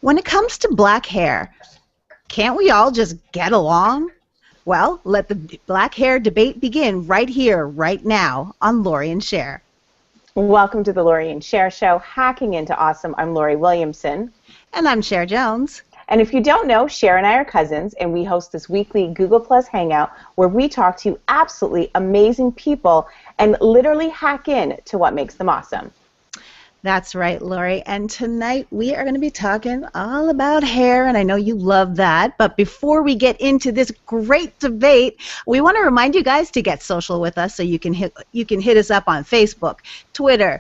When it comes to black hair, can't we all just get along? Well, let the black hair debate begin right here, right now on Lori and Cher. Welcome to the Lori and Cher Show, Hacking into Awesome. I'm Lori Williamson. And I'm Cher Jones. And if you don't know, Cher and I are cousins, and we host this weekly Google Plus Hangout where we talk to absolutely amazing people and literally hack in to what makes them awesome. That's right, Lori. And tonight we are going to be talking all about hair, and I know you love that. But before we get into this great debate, we want to remind you guys to get social with us, so you can hit us up on Facebook, Twitter,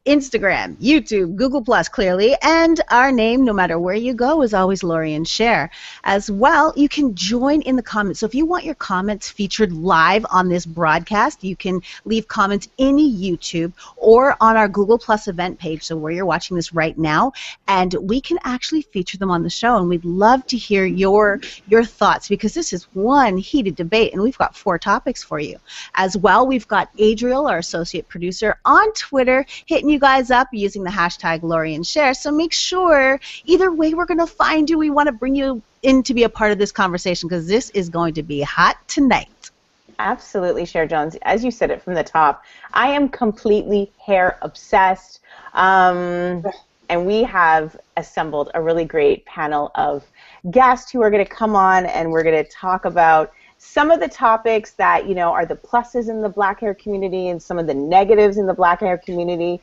Instagram, YouTube, Google Plus, clearly, and our name, no matter where you go, is always Lori and Cher. As well, you can join in the comments. So if you want your comments featured live on this broadcast, you can leave comments in YouTube or on our Google Plus event page, so where you're watching this right now, and we can actually feature them on the show, and we'd love to hear your thoughts, because this is one heated debate, and we've got 4 topics for you. As well, we've got Adriel, our associate producer, on Twitter, hitting you guys up using the hashtag Lori and Cher. So make sure, either way, we're going to find you. We want to bring you in to be a part of this conversation, because this is going to be hot tonight. Absolutely, Cher Jones. As you said it from the top, I am completely hair obsessed. And we have assembled a really great panel of guests who are going to come on, and we're going to talk about some of the topics that, you know, are the pluses in the black hair community and some of the negatives in the black hair community.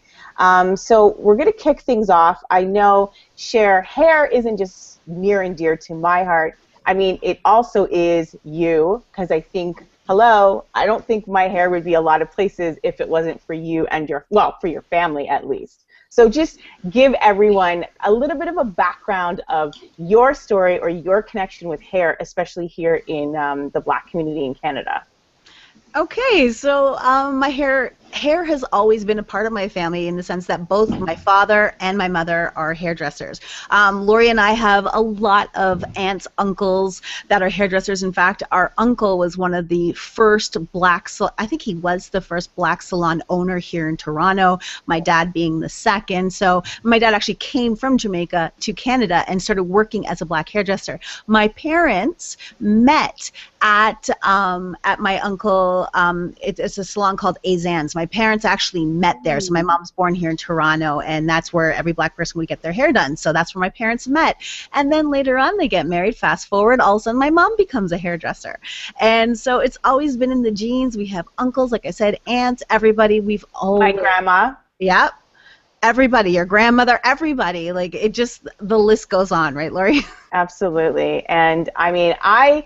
So we're going to kick things off. I know, Cher, hair isn't just near and dear to my heart. I mean, it also is you, because I think, I don't think my hair would be a lot of places if it wasn't for you and for your family at least. So just give everyone a little bit of a background of your story or your connection with hair, especially here in the black community in Canada. Okay, so my hair has always been a part of my family, in the sense that both my father and my mother are hairdressers. Lori and I have a lot of aunts, uncles that are hairdressers. In fact, our uncle was one of the first I think he was the first black salon owner here in Toronto, my dad being the second. So my dad actually came from Jamaica to Canada and started working as a black hairdresser. My parents met at my uncle, it's a salon called Azan's. My parents actually met there. So my mom's born here in Toronto, and that's where every black person would get their hair done. So that's where my parents met. And then later on, they get married. Fast forward, all of a sudden, my mom becomes a hairdresser. And so it's always been in the genes. We have uncles, like I said, aunts, everybody. We've always... My grandma. Yep. Everybody, your grandmother, everybody. Like, it just, the list goes on, right, Lori? Absolutely. And, I mean, I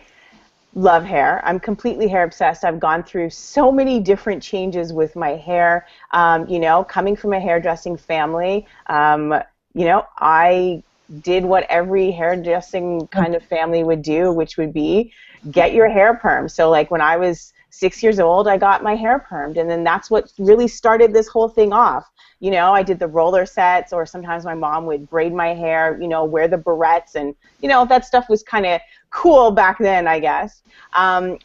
love hair. I'm completely hair obsessed. I've gone through so many different changes with my hair. You know, coming from a hairdressing family, you know, I did what every hairdressing kind of family would do, which would be get your hair permed. So like when I was 6 years old, I got my hair permed, and then that's what really started this whole thing off. You know, I did the roller sets, or sometimes my mom would braid my hair, you know, wear the barrettes, and, you know, that stuff was kind of cool back then, I guess.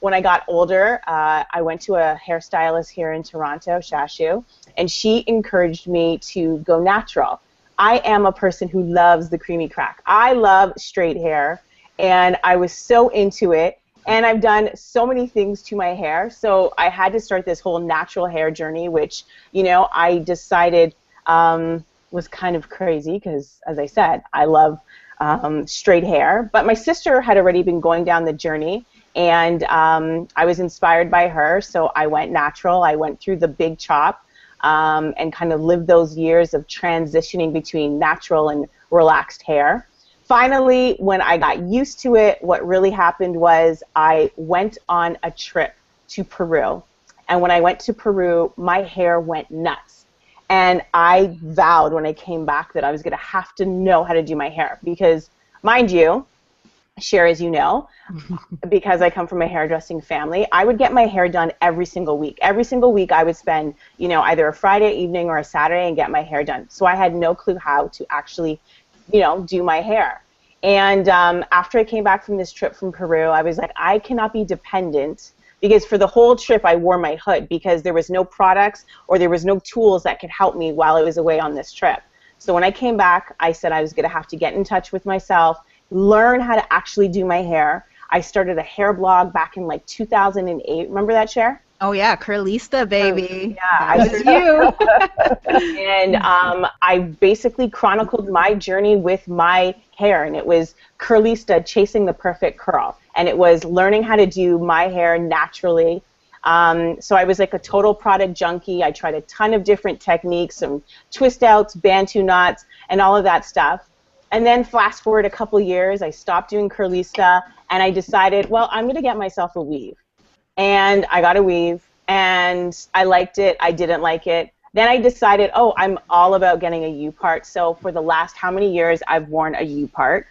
When I got older, I went to a hairstylist here in Toronto, Shashu, and she encouraged me to go natural. I am a person who loves the creamy crack. I love straight hair, and I was so into it. And I've done so many things to my hair, so I had to start this whole natural hair journey, which, you know, I decided was kind of crazy because, as I said, I love straight hair. But my sister had already been going down the journey, and I was inspired by her, so I went natural. I went through the big chop and kind of lived those years of transitioning between natural and relaxed hair. Finally, when I got used to it, what really happened was I went on a trip to Peru. And when I went to Peru, my hair went nuts. And I vowed when I came back that I was going to have to know how to do my hair. Because, mind you, Cher, as you know, because I come from a hairdressing family, I would get my hair done every single week. Every single week I would spend, you know, either a Friday evening or a Saturday and get my hair done. So I had no clue how to actually, you know, do my hair. And after I came back from this trip from Peru, I was like, I cannot be dependent, because for the whole trip I wore my hood because there was no products or there was no tools that could help me while I was away on this trip. So when I came back, I said I was going to have to get in touch with myself, learn how to actually do my hair. I started a hair blog back in like 2008. Remember that, Cher? Oh yeah, Curlista, baby. Yeah, That was you. and I basically chronicled my journey with my hair, and it was Curlista, chasing the perfect curl, and it was learning how to do my hair naturally. So I was like a total product junkie. I tried a ton of different techniques, some twist outs, bantu knots, and all of that stuff. And then fast forward a couple years, I stopped doing Curlista, and I decided, well, I'm going to get myself a weave. And I got a weave, and I liked it. I didn't like it. Then I decided, oh, I'm all about getting a U-part. So for the last how many years, I've worn a U-part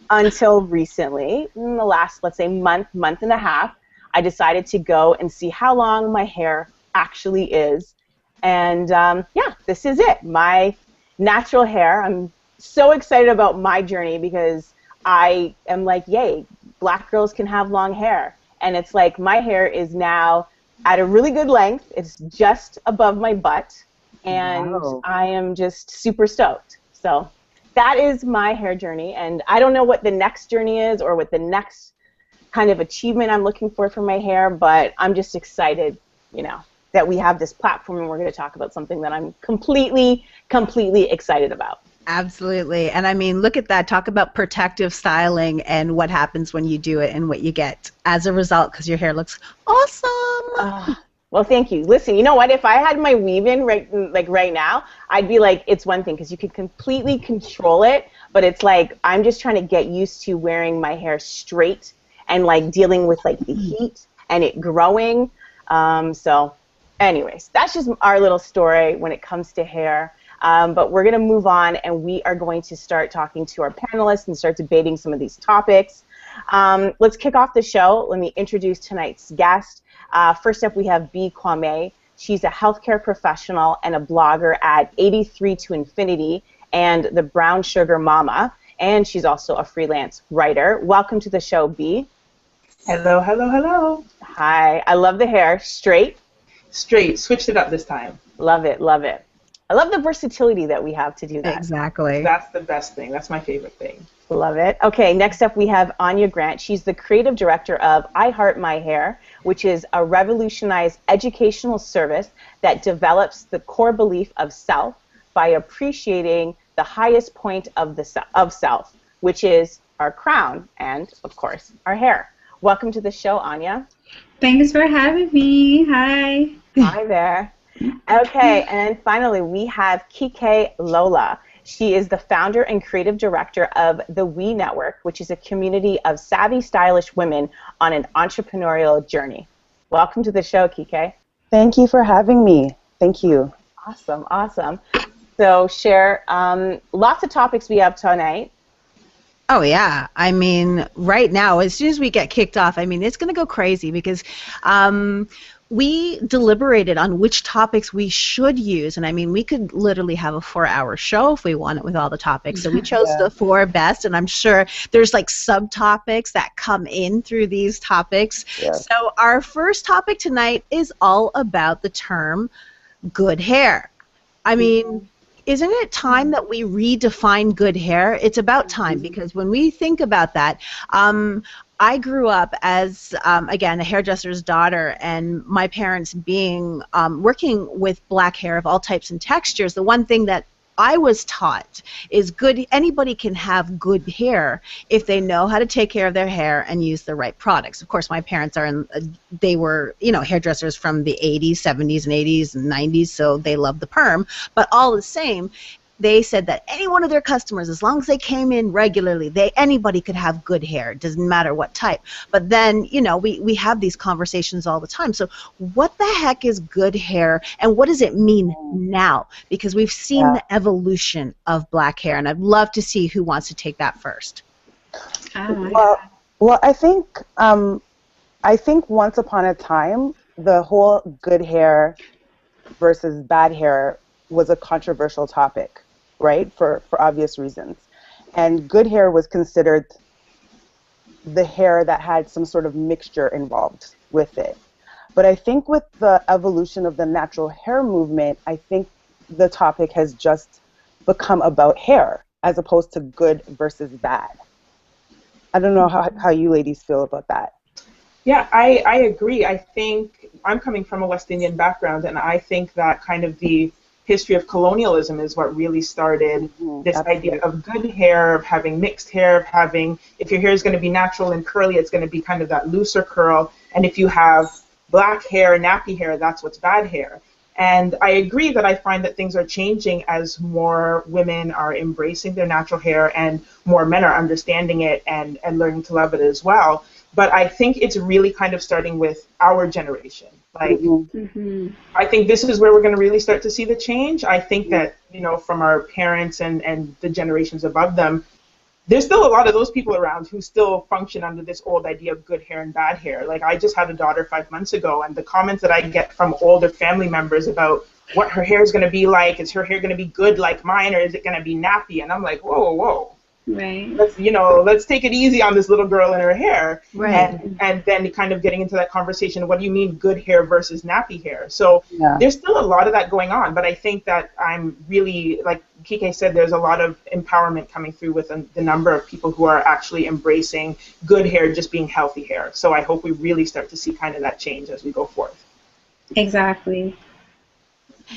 until recently, in the last, let's say, month and a half, I decided to go and see how long my hair actually is. And yeah, this is it, my natural hair. I'm so excited about my journey because I am like, yay, black girls can have long hair. And it's like my hair is now at a really good length. It's just above my butt. And wow. I am just super stoked. So that is my hair journey. And I don't know what the next journey is or what the next kind of achievement I'm looking for my hair, but I'm just excited, you know, that we have this platform and we're going to talk about something that I'm completely excited about. Absolutely. And I mean, look at that. Talk about protective styling and what happens when you do it and what you get as a result because your hair looks awesome. Well, thank you. Listen, you know what? If I had my weave in right now, I'd be like, it's one thing because you can completely control it, but it's like I'm just trying to get used to wearing my hair straight and like dealing with like the heat and it growing. So anyways, that's just our little story when it comes to hair. But we're going to move on, and we are going to start talking to our panelists and start debating some of these topics. Let's kick off the show. Let me introduce tonight's guest. First up, we have Bee Kwame. She's a healthcare professional and a blogger at 83 to Infinity and the Brown Sugar Mama, and she's also a freelance writer. Welcome to the show, Bee. Hello, hello, hello. Hi. I love the hair. Straight? Straight. Switched it up this time. Love it, love it. I love the versatility that we have to do that. Exactly. That's the best thing. That's my favorite thing. Love it. Okay, next up we have Anya Grant. She's the creative director of I Heart My Hair, which is a revolutionized educational service that develops the core belief of self by appreciating the highest point of self, which is our crown and, of course, our hair. Welcome to the show, Anya. Thanks for having me. Hi. Hi there. Okay, and finally we have Kike Lola. She is the founder and creative director of the We Network, which is a community of savvy, stylish women on an entrepreneurial journey. Welcome to the show, Kike. Thank you for having me. Thank you. Awesome, awesome. So, Cher, lots of topics we have tonight. Oh, yeah. I mean, right now, as soon as we get kicked off, I mean, it's going to go crazy because we deliberated on which topics we should use. And I mean, we could literally have a 4-hour show if we wanted with all the topics. So we chose the 4 best, and I'm sure there's like subtopics that come in through these topics. Yeah. So our first topic tonight is all about the term good hair. I mean, isn't it time that we redefine good hair? It's about time, because when we think about that, I grew up as, again, a hairdresser's daughter, and my parents being working with black hair of all types and textures. The one thing that I was taught is anybody can have good hair if they know how to take care of their hair and use the right products. Of course, my parents they were, hairdressers from the 80s, 70s, and 80s and 90s, so they loved the perm. But all the same, they said that any one of their customers, as long as they came in regularly, anybody could have good hair. It doesn't matter what type. But then, we have these conversations all the time. So what the heck is good hair, and what does it mean now? Because we've seen the evolution of black hair, and I'd love to see who wants to take that first. Well, I think once upon a time, the whole good hair versus bad hair was a controversial topic, right, for obvious reasons. And good hair was considered the hair that had some sort of mixture involved with it. But I think with the evolution of the natural hair movement, I think the topic has just become about hair as opposed to good versus bad. I don't know how you ladies feel about that. Yeah, I agree. I think I'm coming from a West Indian background, and I think that kind of the history of colonialism is what really started this idea of good hair, of having mixed hair, of having, if your hair is going to be natural and curly, it's going to be kind of that looser curl. And if you have black hair, nappy hair, that's what's bad hair. And I agree that I find that things are changing as more women are embracing their natural hair and more men are understanding it and learning to love it as well. But I think it's really kind of starting with our generation. Like, I think this is where we're going to really start to see the change. I think that, you know, from our parents and the generations above them, there's still a lot of those people around who still function under this old idea of good hair and bad hair. Like, I just had a daughter 5 months ago, and the comments that I get from older family members about what her hair is going to be like, is her hair going to be good like mine, or is it going to be nappy? And I'm like, whoa, whoa. Right. Let's take it easy on this little girl and her hair. Right. And then kind of getting into that conversation, what do you mean good hair versus nappy hair? So there's still a lot of that going on, but I think that I'm really, like Kike said, there's a lot of empowerment coming through with the number of people who are actually embracing good hair just being healthy hair. So I hope we really start to see kind of that change as we go forth. Exactly.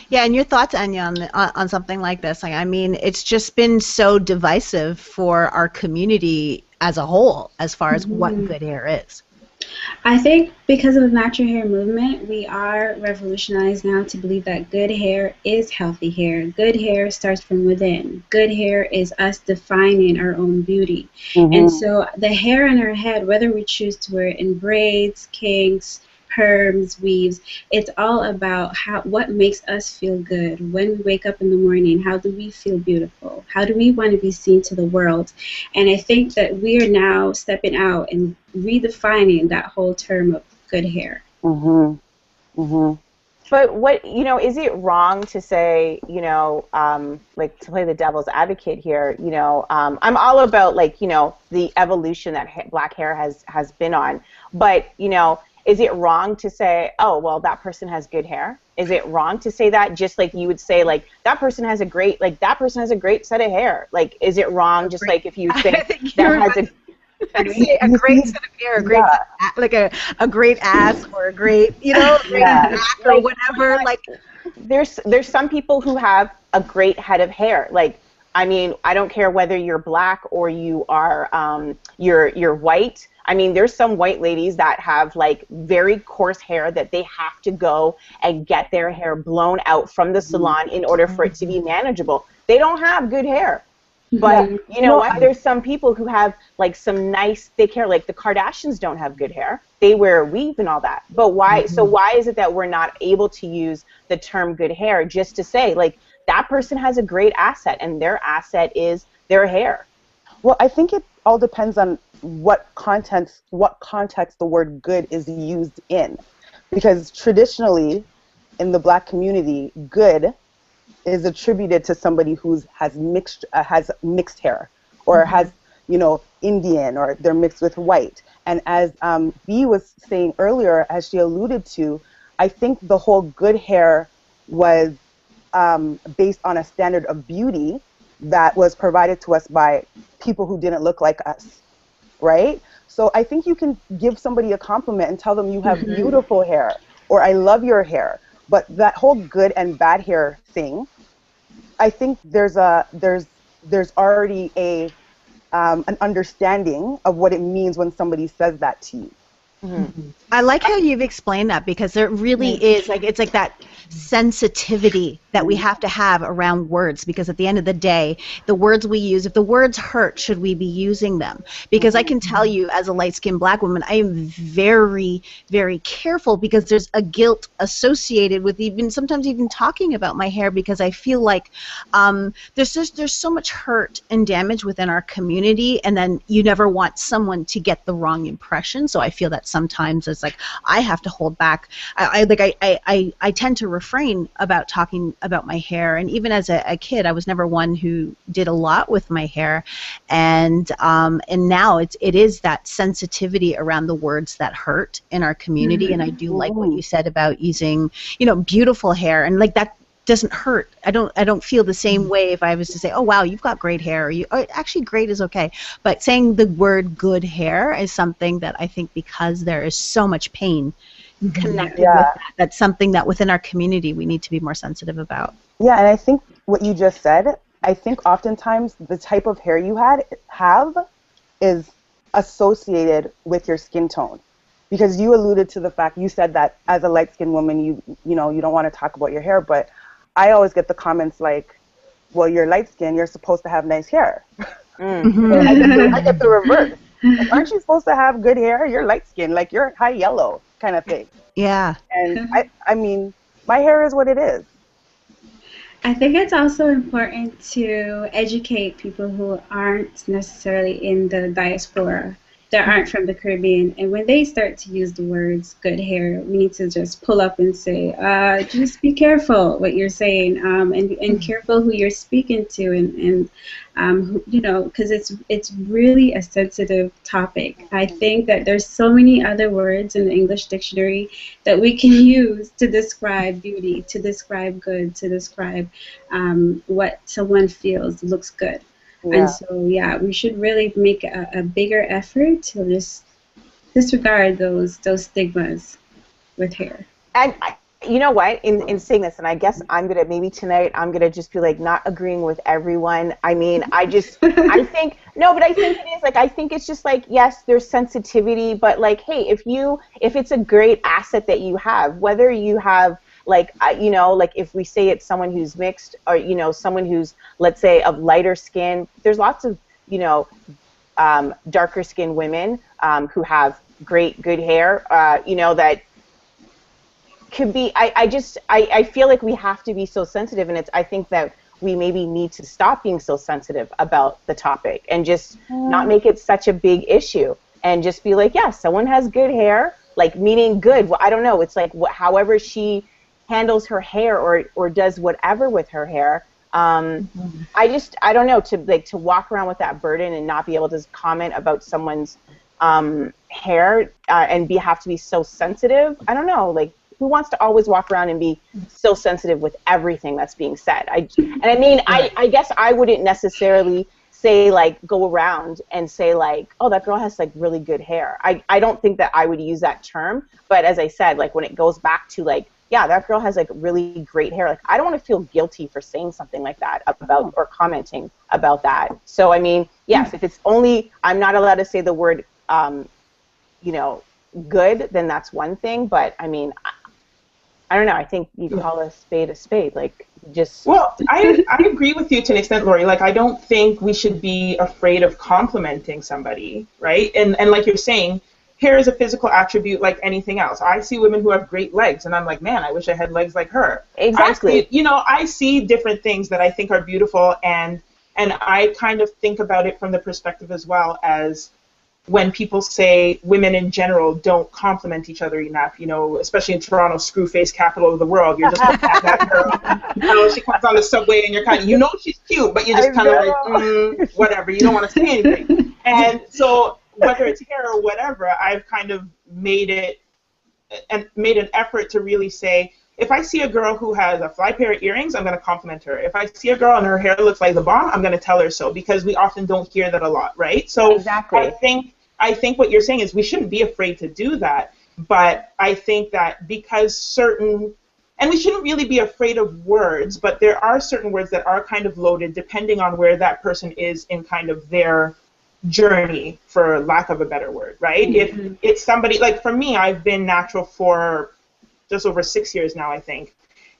Yeah, and your thoughts, Anya, on something like this? Like, I mean, it's just been so divisive for our community as a whole, as far as what good hair is. I think because of the natural hair movement, we are revolutionized now to believe that good hair is healthy hair. Good hair starts from within. Good hair is us defining our own beauty. And so the hair on our head, whether we choose to wear it in braids, kinks, perms, weaves, it's all about what makes us feel good. When we wake up in the morning, how do we feel beautiful? How do we want to be seen to the world? And I think that we are now stepping out and redefining that whole term of good hair. But what, is it wrong to say, like, to play the devil's advocate here, I'm all about, like, the evolution that black hair has been on. But, is it wrong to say, oh, well, that person has good hair? Is it wrong to say that? Just like you would say, like, that person has a great set of hair. Like, is it wrong? Just like if you say that has a great set of hair, a great ass, or a great, great back or whatever. Like, there's some people who have a great head of hair. Like, I mean, I don't care whether you're black or you are you're white. I mean, there's some white ladies that have, like, very coarse hair that they have to go and get their hair blown out from the salon in order for it to be manageable. They don't have good hair. But you know what? There's some people who have, like, some nice thick hair. Like, the Kardashians don't have good hair. They wear a weave and all that. But why? So why is it that we're not able to use the term good hair just to say, like, that person has a great asset and their asset is their hair? Well, I think it all depends on what context the word good is used in. Because traditionally, in the black community, good is attributed to somebody who has mixed hair, or has, Indian, or they're mixed with white. And as Bea was saying earlier, as she alluded to, I think the whole good hair was based on a standard of beauty that was provided to us by people who didn't look like us, right? So I think you can give somebody a compliment and tell them you have beautiful hair, or I love your hair. But that whole good and bad hair thing, I think there's already an understanding of what it means when somebody says that to you. I like how you've explained that, because there really is, like, it's like that sensitivity that we have to have around words, because at the end of the day, the words we use, if the words hurt, should we be using them? Because I can tell you, as a light-skinned black woman, I am very, very careful, because there's a guilt associated with sometimes even talking about my hair, because I feel like there's so much hurt and damage within our community, and then you never want someone to get the wrong impression. So I feel that sometimes it's like I have to hold back. I tend to refrain about talking about my hair, and even as a kid, I was never one who did a lot with my hair, and now it is that sensitivity around the words that hurt in our community. And I do like what you said about using beautiful hair, and like that. doesn't hurt. I don't feel the same way if I was to say, oh wow, you've got great hair, or actually great is okay, but saying the word good hair is something that I think, because there is so much pain connected with that, that's something that within our community we need to be more sensitive about. Yeah, and I think what you just said, I think oftentimes the type of hair you have is associated with your skin tone. Because you alluded to the fact, you said that as a light-skinned woman, you know, you don't want to talk about your hair, but I always get the comments like, well, you're light-skinned, you're supposed to have nice hair. I get the reverse. Like, aren't you supposed to have good hair? You're light-skinned, like you're high yellow kind of thing. Yeah. And I mean, my hair is what it is. I think it's also important to educate people who aren't necessarily in the diaspora, that aren't from the Caribbean, and when they start to use the words good hair, we need to just pull up and say, just be careful what you're saying, and careful who you're speaking to, and you know, because it's really a sensitive topic. I think that there's so many other words in the English dictionary that we can use to describe beauty, to describe good, to describe what someone feels looks good. Yeah. And so, yeah, we should really make a bigger effort to just disregard those stigmas with hair. And you know what? In saying this, and I guess I'm gonna, maybe tonight I'm gonna just be like not agreeing with everyone. I mean, I think no, but I think it is like, I think it's just like, yes, there's sensitivity, but like, hey, if it's a great asset that you have, whether you have, like, you know, like if we say it's someone who's mixed, or, you know, someone who's, let's say, of lighter skin, there's lots of, you know, darker skinned women who have great, good hair, you know, that could be, I feel like we have to be so sensitive, and I think that we maybe need to stop being so sensitive about the topic and just not make it such a big issue, and just be like, yeah, someone has good hair, like, meaning good. Well, I don't know, it's like however she handles her hair or does whatever with her hair. I don't know, to walk around with that burden and not be able to comment about someone's hair and have to be so sensitive. I don't know, like, who wants to always walk around and be so sensitive with everything that's being said? I guess I wouldn't necessarily say, like, go around and say, like, oh, that girl has, like, really good hair. I don't think that I would use that term, but as I said, like, when it goes back to, like, yeah, that girl has, like, really great hair, like, I don't want to feel guilty for saying something like that about, or commenting about that. So, I mean, yes, if it's only, I'm not allowed to say the word, you know, good, then that's one thing, but, I mean, I don't know, I think you call a spade, like, just... Well, I agree with you to an extent, Lori. Like, I don't think we should be afraid of complimenting somebody, right? And like you're saying, hair is a physical attribute like anything else. I see women who have great legs, and I'm like, man, I wish I had legs like her. Exactly. I see different things that I think are beautiful, and I kind of think about it from the perspective as well as when people say women in general don't compliment each other enough, you know, especially in Toronto, screw-face capital of the world. You're just looking at that girl. You know, she comes on the subway, and you're kind of, you know, she's cute, but you're just kind of like, whatever. You don't want to say anything. And so whether it's hair or whatever, I've kind of made an effort to really say, if I see a girl who has a fly pair of earrings, I'm going to compliment her. If I see a girl and her hair looks like the bomb, I'm going to tell her so, because we often don't hear that a lot, right? So exactly. I think what you're saying is we shouldn't be afraid to do that, but I think that because and we shouldn't really be afraid of words, but there are certain words that are kind of loaded depending on where that person is in kind of their journey, for lack of a better word, right? Mm-hmm. If it's somebody, like for me, I've been natural for just over 6 years now, I think.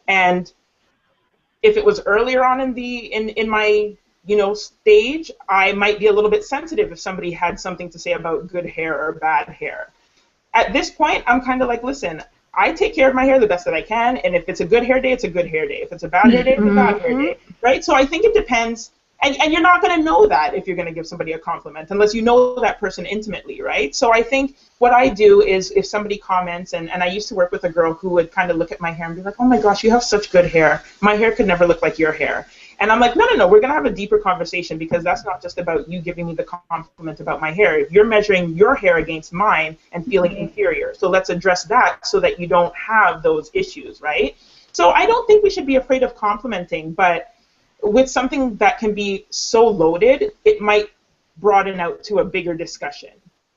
And if it was earlier on in my, you know, stage, I might be a little bit sensitive if somebody had something to say about good hair or bad hair. At this point, I'm kind of like, listen, I take care of my hair the best that I can, and if it's a good hair day, it's a good hair day. If it's a bad hair day, it's a bad hair day, right? So I think it depends. And you're not going to know that if you're going to give somebody a compliment unless you know that person intimately, right? So I think what I do is if somebody comments, and I used to work with a girl who would kind of look at my hair and be like, oh my gosh, you have such good hair. My hair could never look like your hair. And I'm like, no, we're going to have a deeper conversation, because that's not just about you giving me the compliment about my hair. You're measuring your hair against mine and feeling inferior. So let's address that so that you don't have those issues, right? So I don't think we should be afraid of complimenting, but with something that can be so loaded, it might broaden out to a bigger discussion.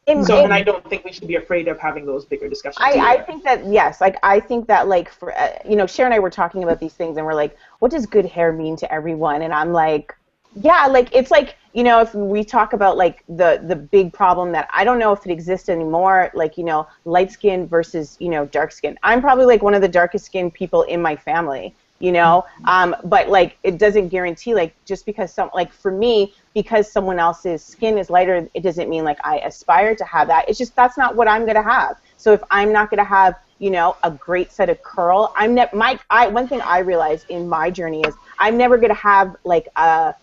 And I don't think we should be afraid of having those bigger discussions. I think that, yes, like I think that, like, for Cher and I were talking about these things, and we're like, what does good hair mean to everyone? And I'm like, yeah, like, it's like, if we talk about, like, the big problem that I don't know if it exists anymore, like, light skin versus, dark skin. I'm probably, like, one of the darkest skinned people in my family, but, like, it doesn't guarantee, like, just because for me, because someone else's skin is lighter, it doesn't mean, like, I aspire to have that. It's just that's not what I'm going to have. So if I'm not going to have, a great set of curl, one thing I realized in my journey is I'm never going to have, like, a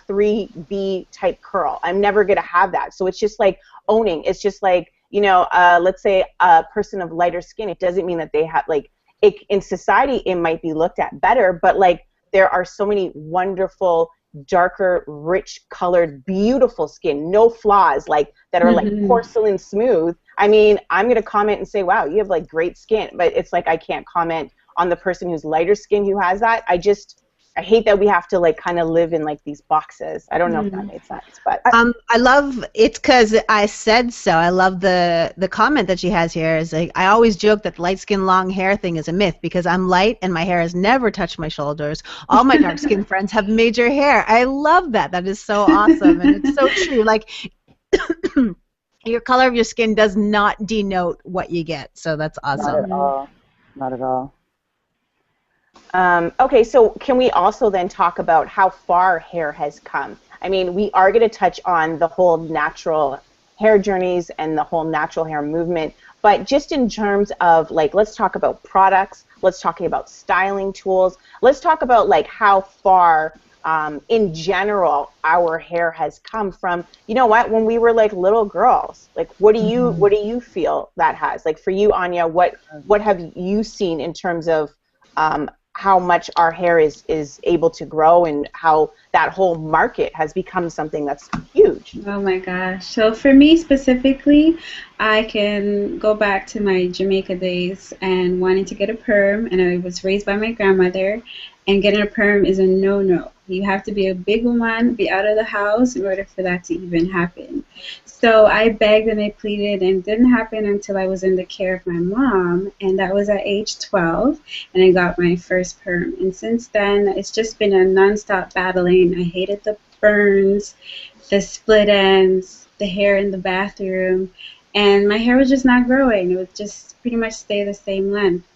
3B type curl. I'm never going to have that. So it's just like owning. It's just like, let's say a person of lighter skin, it doesn't mean that they have, like, in society it might be looked at better, but, like, there are so many wonderful, darker, rich colored, beautiful skin, no flaws, like, that are like porcelain smooth. I mean, I'm going to comment and say, wow, you have, like, great skin, but it's like I can't comment on the person who's lighter skin who has that. I hate that we have to, like, kind of live in, like, these boxes. I don't know if that made sense, but I love it's because I said so. I love the comment that she has here. Is like, I always joke that the light skin long hair thing is a myth because I'm light and my hair has never touched my shoulders. All my dark skin friends have major hair. I love that. That is so awesome, and it's so true. Like, your color of your skin does not denote what you get. So that's awesome. Not at all. Not at all. Okay, so can we also then talk about how far hair has come? I mean, we are going to touch on the whole natural hair journeys and the whole natural hair movement, but just in terms of, like, let's talk about products, let's talk about styling tools, let's talk about, like, how far in general our hair has come from, when we were, like, little girls. Like, what do you feel that has? Like, for you, Anya, what have you seen in terms of how much our hair is able to grow and how that whole market has become something that's huge? Oh my gosh. So for me specifically, I can go back to my Jamaica days and wanting to get a perm, and I was raised by my grandmother, and getting a perm is a no-no. You have to be a big woman, be out of the house in order for that to even happen. So I begged and I pleaded, and it didn't happen until I was in the care of my mom, and that was at age 12, and I got my first perm. And since then, it's just been a nonstop battling. I hated the burns, the split ends, the hair in the bathroom, and my hair was just not growing. It would just pretty much stay the same length.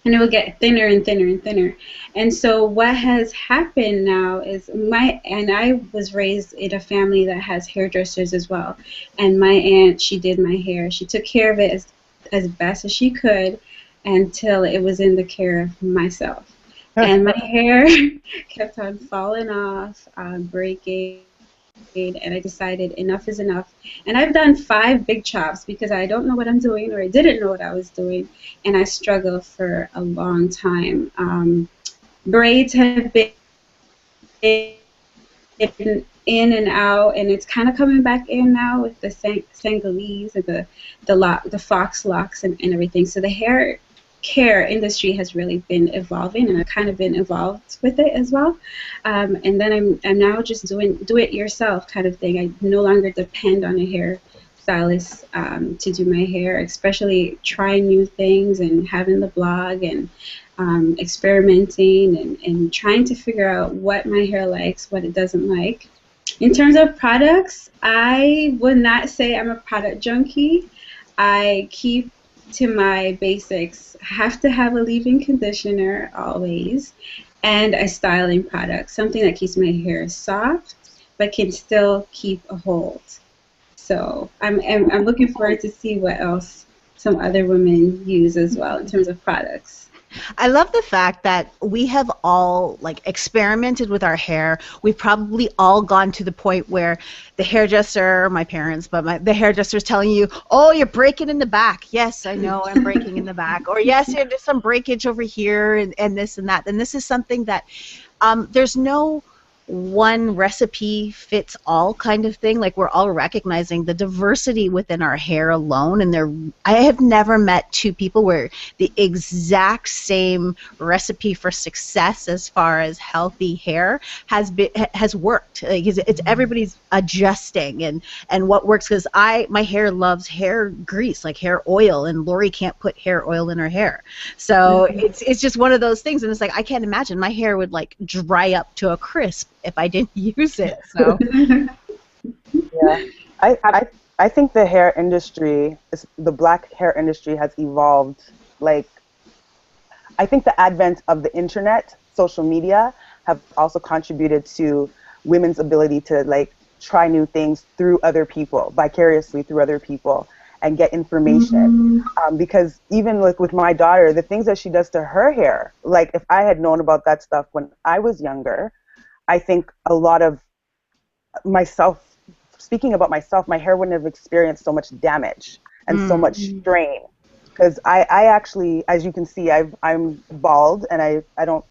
And it will get thinner and thinner and thinner. And so what has happened now is I was raised in a family that has hairdressers as well. And my aunt, she did my hair. She took care of it as best as she could until it was in the care of myself. And my hair kept on falling off, breaking. And I decided enough is enough. And I've done 5 big chops because I don't know what I'm doing, or I didn't know what I was doing, and I struggled for a long time. Braids have been in and out, and it's kind of coming back in now with the Senegalese and the fox locks and everything. So the hair care industry has really been evolving, and I've kind of been involved with it as well. And then I'm now just doing do-it-yourself kind of thing. I no longer depend on a hair stylist to do my hair, especially trying new things and having the blog and experimenting and trying to figure out what my hair likes, what it doesn't like. In terms of products, I would not say I'm a product junkie. I keep to my basics. I have to have a leave-in conditioner always, and a styling product, something that keeps my hair soft but can still keep a hold. So I'm looking forward to see what else some other women use as well in terms of products. I love the fact that we have all, like, experimented with our hair. We've probably all gone to the point where the hairdresser, my parents, but the hairdresser is telling you, oh, you're breaking in the back. Yes, I know I'm breaking in the back. Or yes, there's some breakage over here and this and that. And this is something that there's no one recipe fits all kind of thing. Like, we're all recognizing the diversity within our hair alone, and I have never met two people where the exact same recipe for success as far as healthy hair has worked. Like, it's everybody's adjusting and what works, because my hair loves hair grease, like hair oil, and Lori can't put hair oil in her hair. So it's just one of those things, and it's like, I can't imagine my hair would like dry up to a crisp if I didn't use it. So yeah, I think the hair industry, the black hair industry, has evolved. Like, I think the advent of the internet, social media, have also contributed to women's ability to like try new things through other people, vicariously through other people, and get information. Because even like with my daughter, the things that she does to her hair, like if I had known about that stuff when I was younger, I think a lot of myself, speaking about myself, my hair wouldn't have experienced so much damage and so much strain. Because I actually, as you can see, I'm bald, and I don't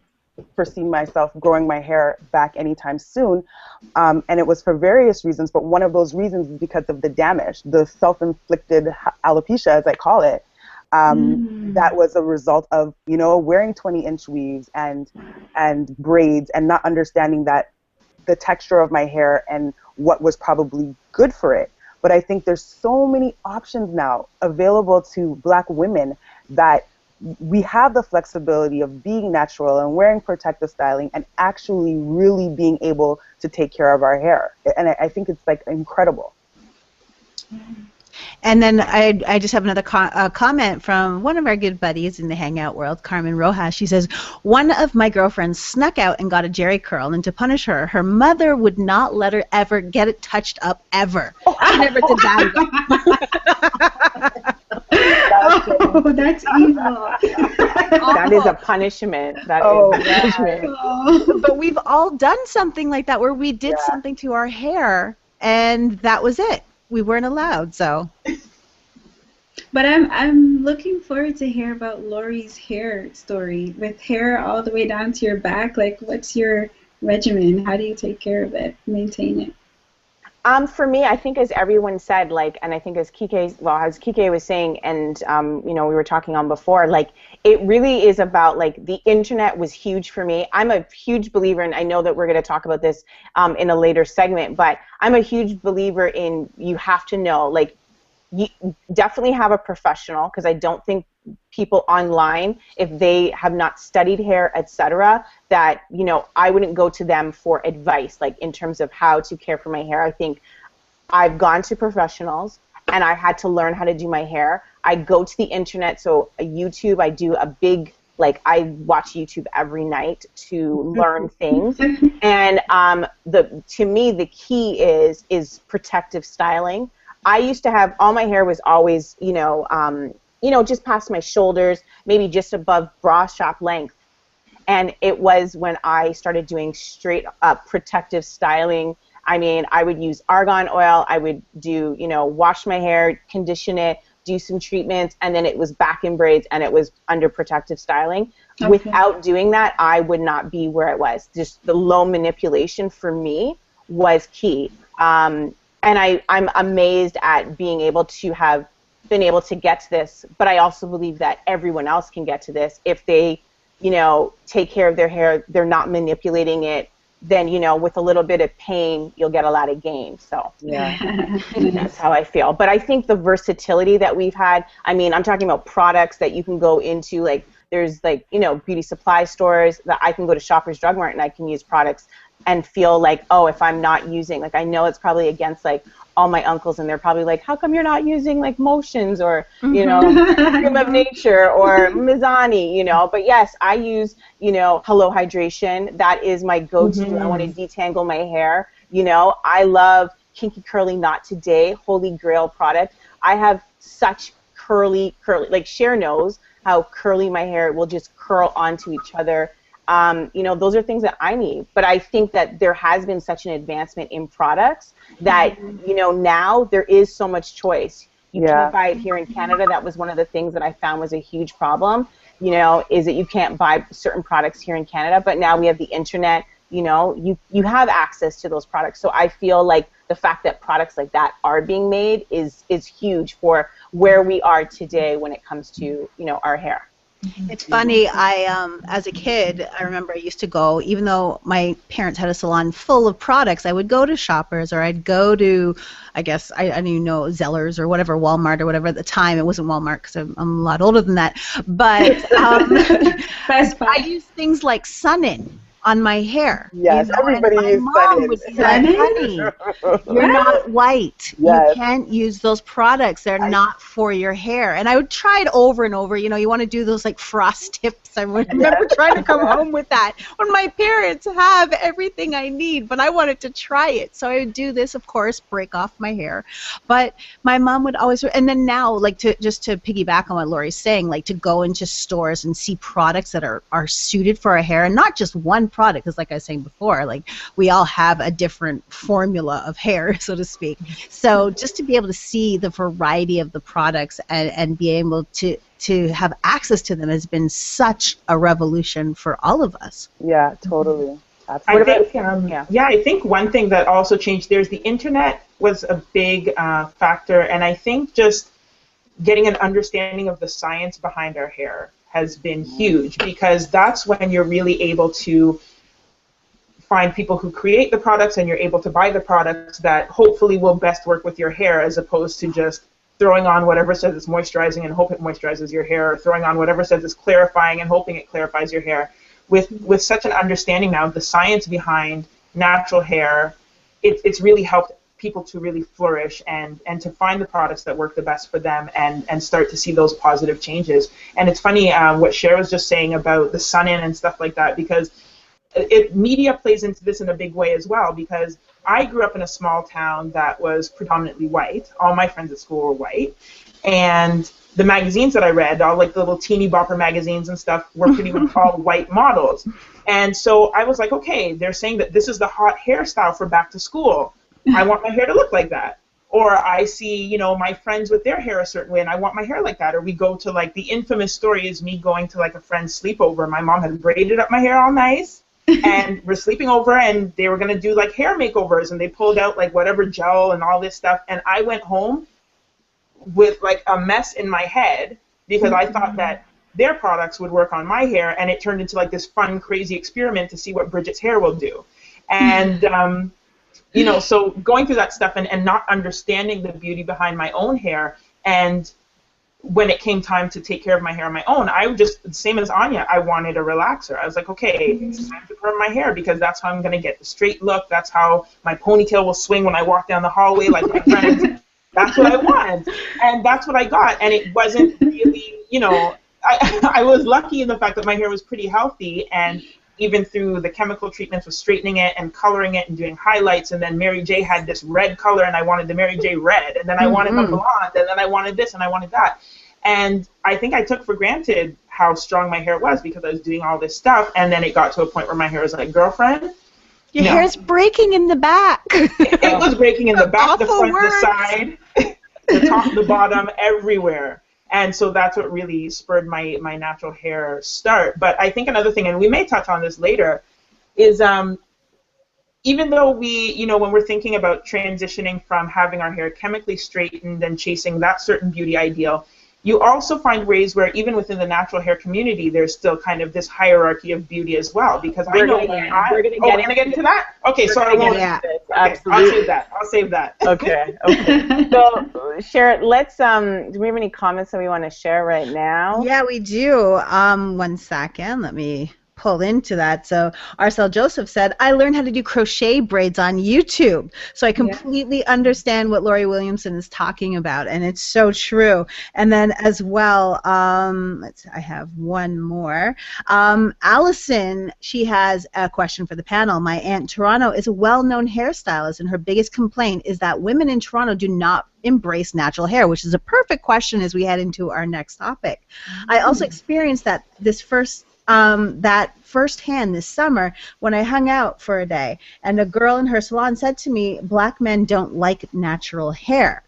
foresee myself growing my hair back anytime soon. And it was for various reasons, but one of those reasons is because of the damage, the self-inflicted alopecia, as I call it. That was a result of, you know, wearing 20-inch weaves and braids, and not understanding that the texture of my hair and what was probably good for it. But I think there's so many options now available to black women that we have the flexibility of being natural and wearing protective styling and actually really being able to take care of our hair. And I think it's like incredible. And then I just have another comment from one of our good buddies in the Hangout world, Carmen Rojas. She says, one of my girlfriends snuck out and got a jerry curl, and to punish her, her mother would not let her ever get it touched up, ever. She never did that. Oh, that's evil. That is a punishment. That is a punishment. Oh. But we've all done something like that, where we did something to our hair, and that was it. We weren't allowed, so. But I'm looking forward to hear about Lori's hair story. With hair all the way down to your back, like, what's your regimen? How do you take care of it, maintain it? For me, I think, as everyone said, like, and I think as Kike was saying, and you know, we were talking on before, like, it really is about, like, the internet was huge for me. I'm a huge believer, and I know that we're going to talk about this in a later segment, but I'm a huge believer in, you have to know, like, you definitely have a professional, because I don't think people online, if they have not studied hair, etc., that, you know, I wouldn't go to them for advice, like, in terms of how to care for my hair. I think I've gone to professionals, and I had to learn how to do my hair. I go to the internet, so YouTube, I do a big, like, I watch YouTube every night to learn things. And to me, the key is protective styling. I used to have, all my hair was always, you know, just past my shoulders, maybe just above bra strap length. And it was when I started doing straight up protective styling. I mean, I would use argan oil, I would do, you know, wash my hair, condition it, do some treatments, and then it was back in braids, and it was under protective styling. Okay. Without doing that, I would not be where it was. Just the low manipulation for me was key. And I'm amazed at being able to have been able to get to this, but I also believe that everyone else can get to this if they, you know, take care of their hair, they're not manipulating it, then, you know, with a little bit of pain, you'll get a lot of gain. So yeah, that's how I feel. But I think the versatility that we've had, I mean, I'm talking about products that you can go into, like, there's, like, you know, beauty supply stores that I can go to Shoppers Drug Mart and I can use products and feel like, oh, if I'm not using, like, I know it's probably against, like, all my uncles, and they're probably like, how come you're not using, like, Motions or, you know, Cream of Nature or Mizani, you know? But yes, I use, you know, Hello Hydration. That is my go-to. I want to detangle my hair. You know, I love Kinky Curly Not Today, Holy Grail product. I have such curly, like, Cher knows how curly my hair will just curl onto each other. You know, those are things that I need. But I think that there has been such an advancement in products that, you know, now there is so much choice. You can't buy it here in Canada. That was one of the things that I found was a huge problem, you know, is that you can't buy certain products here in Canada. But now we have the internet. you know, you have access to those products. So I feel like the fact that products like that are being made is huge for where we are today when it comes to, you know, our hair. It's funny. As a kid, I remember I used to go, even though my parents had a salon full of products, I would go to Shoppers, or I'd go to, I guess, I didn't even know, Zellers or whatever, Walmart or whatever at the time. It wasn't Walmart because I'm a lot older than that. But I used things like Sun-In on my hair. Yes, you know, everybody and my used mom Sun-In. would be like, honey, you're not white. Yes. You can't use those products. They're not for your hair. And I would try it over and over. You know, you want to do those like frost tips. I remember trying to come home with that when my parents have everything I need, but I wanted to try it. So I would do this, of course, break off my hair. But my mom would always, and then now, like, just to piggyback on what Lori's saying, like to go into stores and see products that are suited for our hair, and not just one product, because like I was saying before, like we all have a different formula of hair, so to speak. So just to be able to see the variety of the products and be able to have access to them has been such a revolution for all of us. Yeah, totally. Absolutely. I think one thing that also changed, there's the internet was a big factor, and I think just getting an understanding of the science behind our hair has been huge, because that's when you're really able to find people who create the products, and you're able to buy the products that hopefully will best work with your hair, as opposed to just throwing on whatever says it's moisturizing and hope it moisturizes your hair, or throwing on whatever says it's clarifying and hoping it clarifies your hair. With such an understanding now of the science behind natural hair, it's really helped people to really flourish and to find the products that work the best for them, and start to see those positive changes. And it's funny what Cher was just saying about the Sun-In and stuff like that, because media plays into this in a big way as well, because I grew up in a small town that was predominantly white. All my friends at school were white, and the magazines that I read, all like the little teeny bopper magazines and stuff, were pretty much all white models. And so I was like, okay, they're saying that this is the hot hairstyle for back to school. I want my hair to look like that. Or I see, you know, my friends with their hair a certain way, and I want my hair like that. Or we go to, like, the infamous story is me going to like a friend's sleepover. My mom had braided up my hair all nice, and we're sleeping over, and they were going to do like hair makeovers, and they pulled out like whatever gel and all this stuff, and I went home with like a mess in my head, because I thought that their products would work on my hair, and it turned into like this fun, crazy experiment to see what Bridget's hair will do. And you know, so going through that stuff and not understanding the beauty behind my own hair, and when it came time to take care of my hair on my own, I just, same as Anya, I wanted a relaxer. I was like, okay, it's time to perm my hair, because that's how I'm going to get the straight look. That's how my ponytail will swing when I walk down the hallway like my friends. That's what I want. And that's what I got. And it wasn't really, you know, I was lucky in the fact that my hair was pretty healthy, and even through the chemical treatments with straightening it and coloring it and doing highlights, and then Mary J had this red color, and I wanted the Mary J red, and then I wanted the blonde, and then I wanted this, and I wanted that. And I think I took for granted how strong my hair was, because I was doing all this stuff, and then it got to a point where my hair was like, girlfriend, your hair's breaking in the back. It was breaking in the back, the front, words. the side, the top, the bottom, everywhere. And so that's what really spurred my natural hair start. But I think another thing, and we may touch on this later, is even though we, you know, when we're thinking about transitioning from having our hair chemically straightened and chasing that certain beauty ideal, you also find ways where even within the natural hair community, there's still kind of this hierarchy of beauty as well. Because we're I know we're going to get into that. Okay, so I won't. Yeah, absolutely. I'll save that. Okay. So, Cher, let's. Do we have any comments that we want to share right now? Yeah, we do. 1 second. Let me pull into that. So Arcel Joseph said, I learned how to do crochet braids on YouTube. So I completely understand what Lori Williamson is talking about, and it's so true. And then as well, I have one more. Allison, she has a question for the panel. My aunt in Toronto is a well-known hairstylist, and her biggest complaint is that women in Toronto do not embrace natural hair, which is a perfect question as we head into our next topic. I also experienced that firsthand this summer when I hung out for a day, and a girl in her salon said to me, black men don't like natural hair.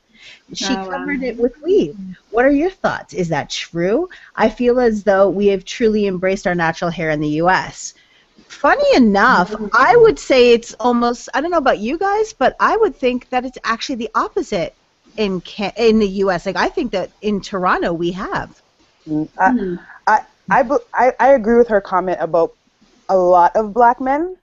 She covered it with weave. What are your thoughts? Is that true? I feel as though we have truly embraced our natural hair in the U.S. Funny enough, I would say it's almost, I don't know about you guys, but I would think that it's actually the opposite in the US. Like I think that in Toronto we have. I, I agree with her comment about a lot of black men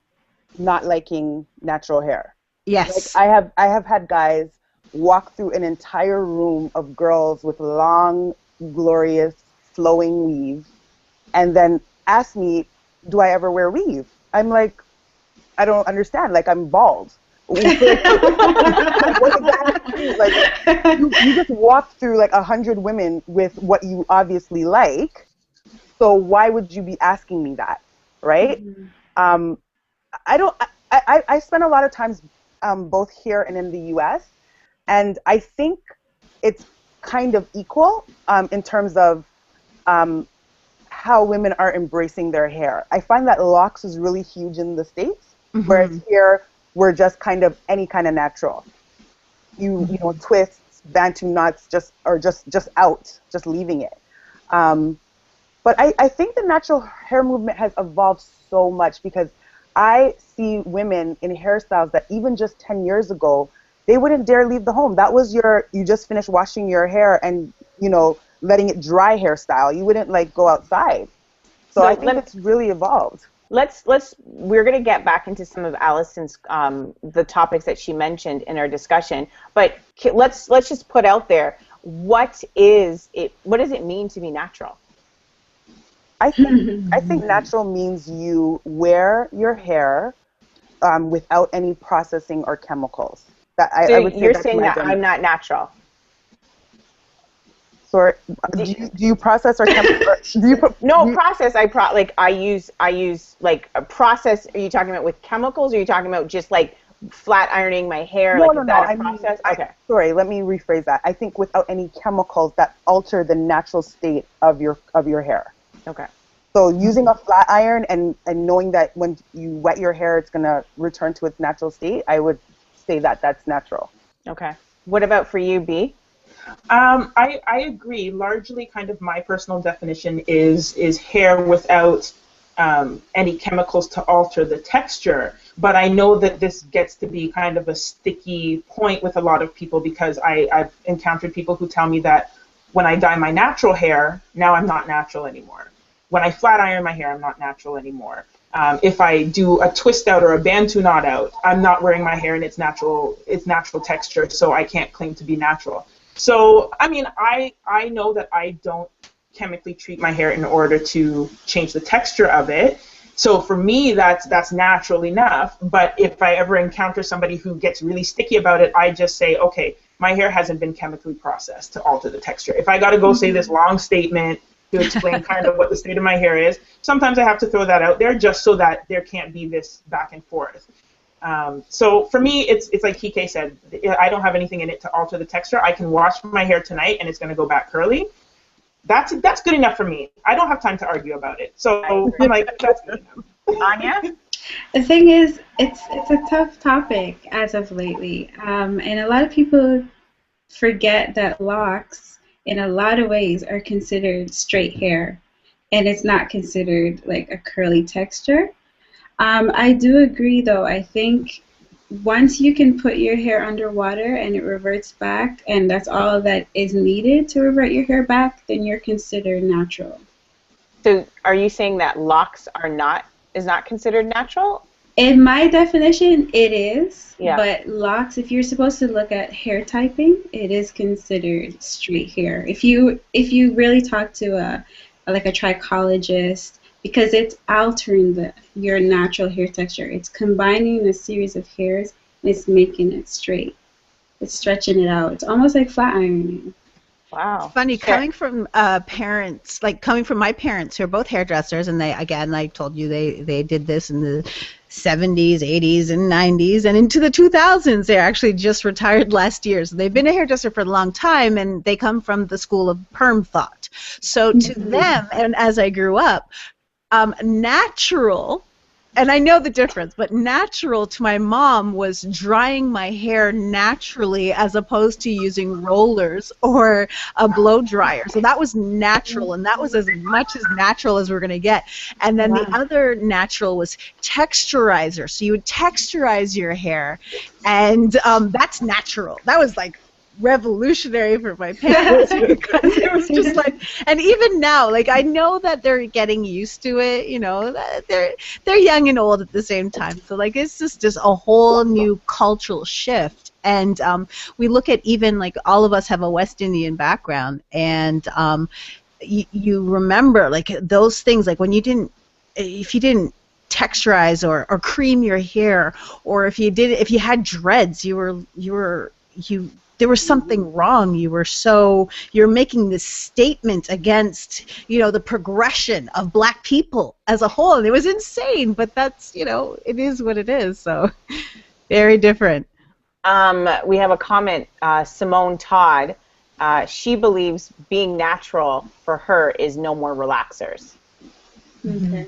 not liking natural hair. Yes. Like I have had guys walk through an entire room of girls with long, glorious, flowing weave, and then ask me, do I ever wear weave? I'm like, I don't understand. Like, I'm bald. What exactly? Like, you just walked through like 100 women with what you obviously like. So why would you be asking me that, right? Mm-hmm. I spend a lot of times both here and in the U.S. and I think it's kind of equal in terms of how women are embracing their hair. I find that locks is really huge in the States, mm-hmm. whereas here we're just kind of any kind of natural. You know, twists, bantu knots, just out, just leaving it. But I think the natural hair movement has evolved so much because I see women in hairstyles that even just 10 years ago, they wouldn't dare leave the home. That was you just finished washing your hair and, you know, letting it dry hairstyle. You wouldn't like go outside. So I think it's really evolved. We're going to get back into some of Allison's, the topics that she mentioned in our discussion, but let's just put out there, what does it mean to be natural? I think natural means you wear your hair without any processing or chemicals. You're saying that I'm not natural. Sorry, do you process or process. I use like a process. Are you talking about with chemicals? Or are you talking about just like flat ironing my hair? No, process? Okay. Sorry, let me rephrase that. I think without any chemicals that alter the natural state of your hair. Okay. So using a flat iron and knowing that when you wet your hair, it's gonna return to its natural state, I would say that that's natural. Okay. What about for you, B? I agree. Largely, kind of my personal definition is hair without any chemicals to alter the texture. But I know that this gets to be kind of a sticky point with a lot of people because I've encountered people who tell me that when I dye my natural hair, now I'm not natural anymore. When I flat iron my hair, I'm not natural anymore. If I do a twist out or a bantu knot out, I'm not wearing my hair in its natural texture, so I can't claim to be natural. So, I mean, I know that I don't chemically treat my hair in order to change the texture of it. So for me, that's natural enough. But if I ever encounter somebody who gets really sticky about it, I just say, okay, my hair hasn't been chemically processed to alter the texture. If I got to go say this long statement to explain kind of what the state of my hair is, sometimes I have to throw that out there just so that there can't be this back and forth. So for me, it's like Kike said, I don't have anything in it to alter the texture. I can wash my hair tonight and it's going to go back curly. That's good enough for me. I don't have time to argue about it. So I'm like, that's good enough. Anya? The thing is, it's a tough topic as of lately. And a lot of people forget that locks, in a lot of ways, are considered straight hair. And it's not considered like a curly texture. I do agree, though. I think once you can put your hair underwater and it reverts back, and that's all that is needed to revert your hair back, then you're considered natural. So are you saying that locks is not considered natural? In my definition, it is. Yeah. But locks, if you're supposed to look at hair typing, it is considered straight hair. If you really talk to a trichologist, because it's altering your natural hair texture. It's combining a series of hairs and it's making it straight. It's stretching it out. It's almost like flat ironing. Wow. It's funny, coming from parents, like coming from my parents who are both hairdressers, and they, again, I told you they did this in the 70s, 80s, and 90s, and into the 2000s. They actually just retired last year. So they've been a hairdresser for a long time, and they come from the school of perm thought. So to them, and as I grew up, natural and I know the difference, but natural to my mom was drying my hair naturally as opposed to using rollers or a blow dryer. So that was natural, and that was as much as natural as we're going to get. And then the other natural was texturizer. So you would texturize your hair, and that's natural. That was like revolutionary for my parents because it was just like, and even now, like, I know that they're getting used to it, you know, they're young and old at the same time, so like it's just a whole new cultural shift. And we look at, even like, all of us have a West Indian background, and you remember like those things, like when if you didn't texturize or cream your hair, or if you had dreads, there was something wrong. You're making this statement against, you know, the progression of black people as a whole. And it was insane, but that's, you know, it is what it is. So very different. We have a comment, Simone Todd. She believes being natural for her is no more relaxers. Okay.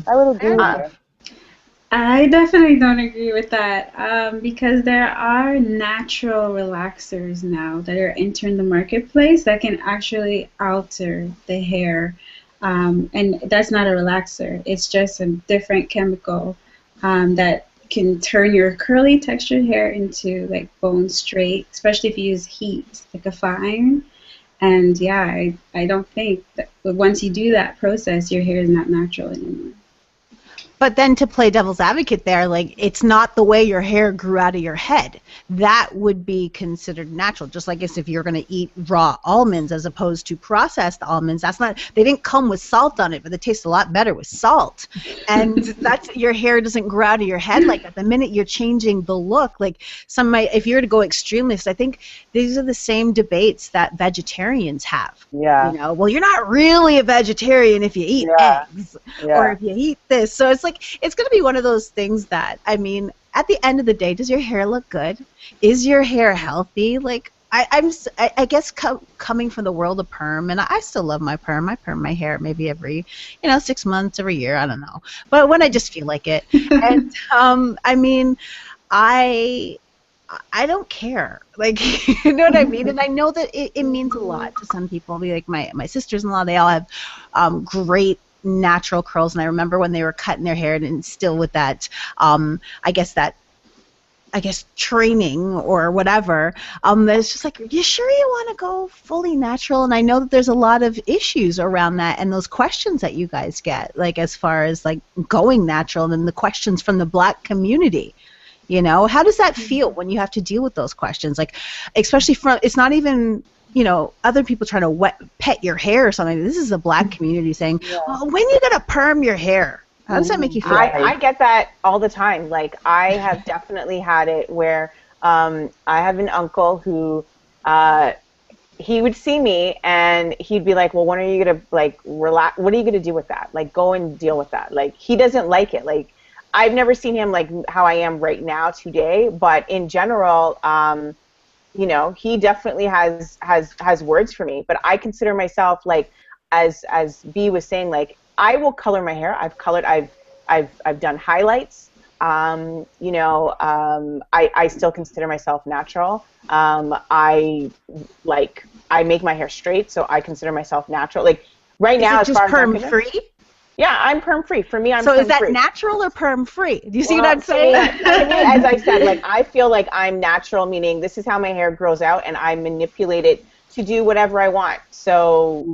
I would agree with her. I definitely don't agree with that, because there are natural relaxers now that are entering the marketplace that can actually alter the hair, and that's not a relaxer. It's just a different chemical that can turn your curly textured hair into like bone straight, especially if you use heat, like a fine. And yeah, I don't think that once you do that process, your hair is not natural anymore. But then, to play devil's advocate there, like, it's not the way your hair grew out of your head. That would be considered natural. Just like if you're going to eat raw almonds as opposed to processed almonds, they didn't come with salt on it, but they taste a lot better with salt. And your hair doesn't grow out of your head like that. The minute you're changing the look, like if you were to go extremist, I think these are the same debates that vegetarians have. Yeah. You know, well, you're not really a vegetarian if you eat eggs or if you eat this. So it's like, it's going to be one of those things that, I mean, at the end of the day, does your hair look good? Is your hair healthy? Like, I guess coming from the world of perm, and I still love my perm. I perm my hair maybe every, 6 months, every year, I don't know. But when I just feel like it. And, I mean, I don't care. Like, you know what I mean? And I know that it means a lot to some people. Like my sisters-in-law, they all have great natural curls, and I remember when they were cutting their hair, and still with that, I guess training or whatever, it's just like, you sure you want to go fully natural? And I know that there's a lot of issues around that, and those questions that you guys get, like as far as like going natural, and then the questions from the black community. You know, how does that feel when you have to deal with those questions? Like, especially it's not even, other people trying to pet your hair or something. This is the black community saying, oh, when are you going to perm your hair? How does that make you feel? I get that all the time. Like, I have definitely had it where I have an uncle who he would see me and he'd be like, well, when are you going to, like, relax? What are you going to do with that? Like, go and deal with that. Like, he doesn't like it. Like, I've never seen him like how I am right now today, but in general, he definitely has words for me. But I consider myself, like, as B was saying, like, I will color my hair. I've done highlights. I still consider myself natural. I make my hair straight, so I consider myself natural. Like, right now, is it just perm free? Yeah, I'm perm free. For me, I'm so perm free. So is that natural or perm free? Do you see what I'm saying? To me, as I said, like, I feel like I'm natural, meaning this is how my hair grows out, and I manipulate it to do whatever I want. So,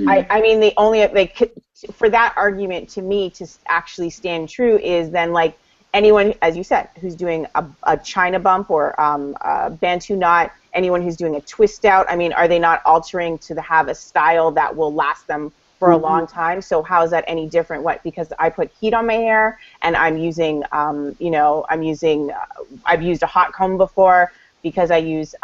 I mean, the only, like, for that argument to me to actually stand true is then, like, anyone, as you said, who's doing a China bump or a Bantu knot, anyone who's doing a twist out, I mean, are they not altering to have a style that will last them for a long time? So how is that any different? What, because I put heat on my hair and I'm using, I've used a hot comb before, because I use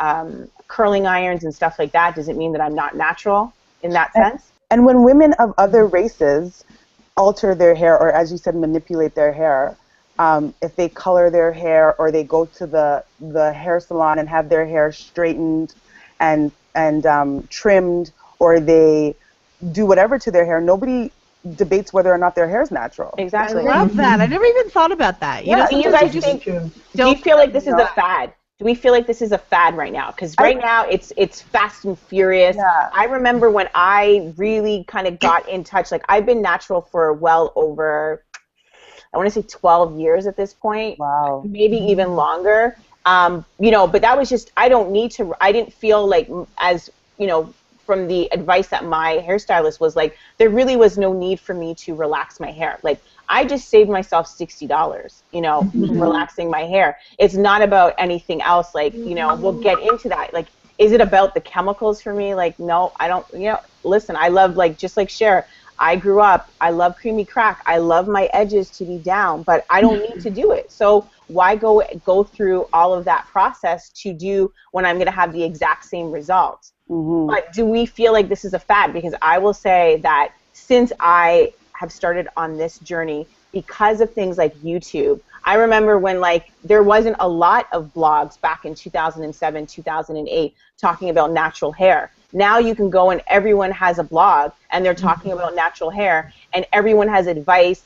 curling irons and stuff like that, doesn't mean that I'm not natural in that sense. And when women of other races alter their hair, or as you said, manipulate their hair, if they color their hair or they go to the hair salon and have their hair straightened and trimmed, or they do whatever to their hair, nobody debates whether or not their hair is natural. Exactly. I love that. I never even thought about that. You know, Do you sometimes guys you just think? Do you feel like this is a fad? Do we feel like this is a fad right now? Because right now it's fast and furious. Yeah. I remember when I really kind of got in touch. Like I've been natural for well over, I want to say 12 years at this point. Wow. Maybe even longer. You know, but that was just, I didn't feel like, as, you know, from the advice that my hairstylist was like, there really was no need for me to relax my hair. Like, I just saved myself $60, you know, relaxing my hair. It's not about anything else. Like, you know, we'll get into that. Like, is it about the chemicals for me? Like, no, I don't, you know, listen, I love, like, just like Cher, I grew up, I love creamy crack. I love my edges to be down, but I don't need to do it. So why go through all of that process to do when I'm going to have the exact same result? But do we feel like this is a fad? Because I will say that since I have started on this journey, because of things like YouTube, I remember when, like, there wasn't a lot of blogs back in 2007, 2008 talking about natural hair. Now you can go and everyone has a blog and they're talking about natural hair, and everyone has advice.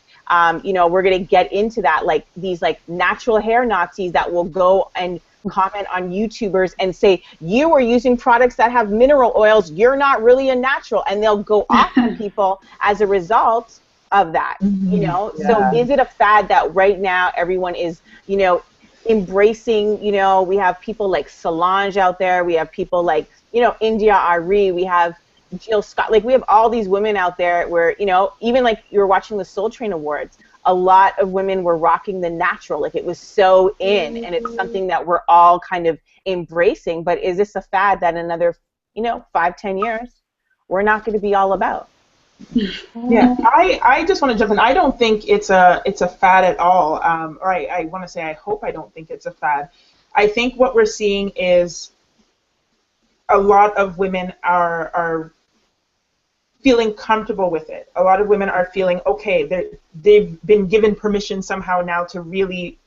You know, we're going to get into that, like these like natural hair Nazis that will go and comment on YouTubers and say, you are using products that have mineral oils, you're not really a natural, and they'll go off on people as a result of that, you know? So is it a fad that right now everyone is, you know, embracing? You know, we have people like Solange out there, we have people like, you know, India Ari, we have Jill Scott, like we have all these women out there where, you know, even like you were watching the Soul Train Awards, a lot of women were rocking the natural, like it was so in, and it's something that we're all kind of embracing. But is this a fad that another, you know, 5-10 years we're not going to be all about? Yeah, I just want to jump in. I don't think it's a fad at all. Or I want to say I hope I don't think it's a fad. I think what we're seeing is a lot of women are feeling comfortable with it. A lot of women are feeling okay. They've been given permission somehow now to really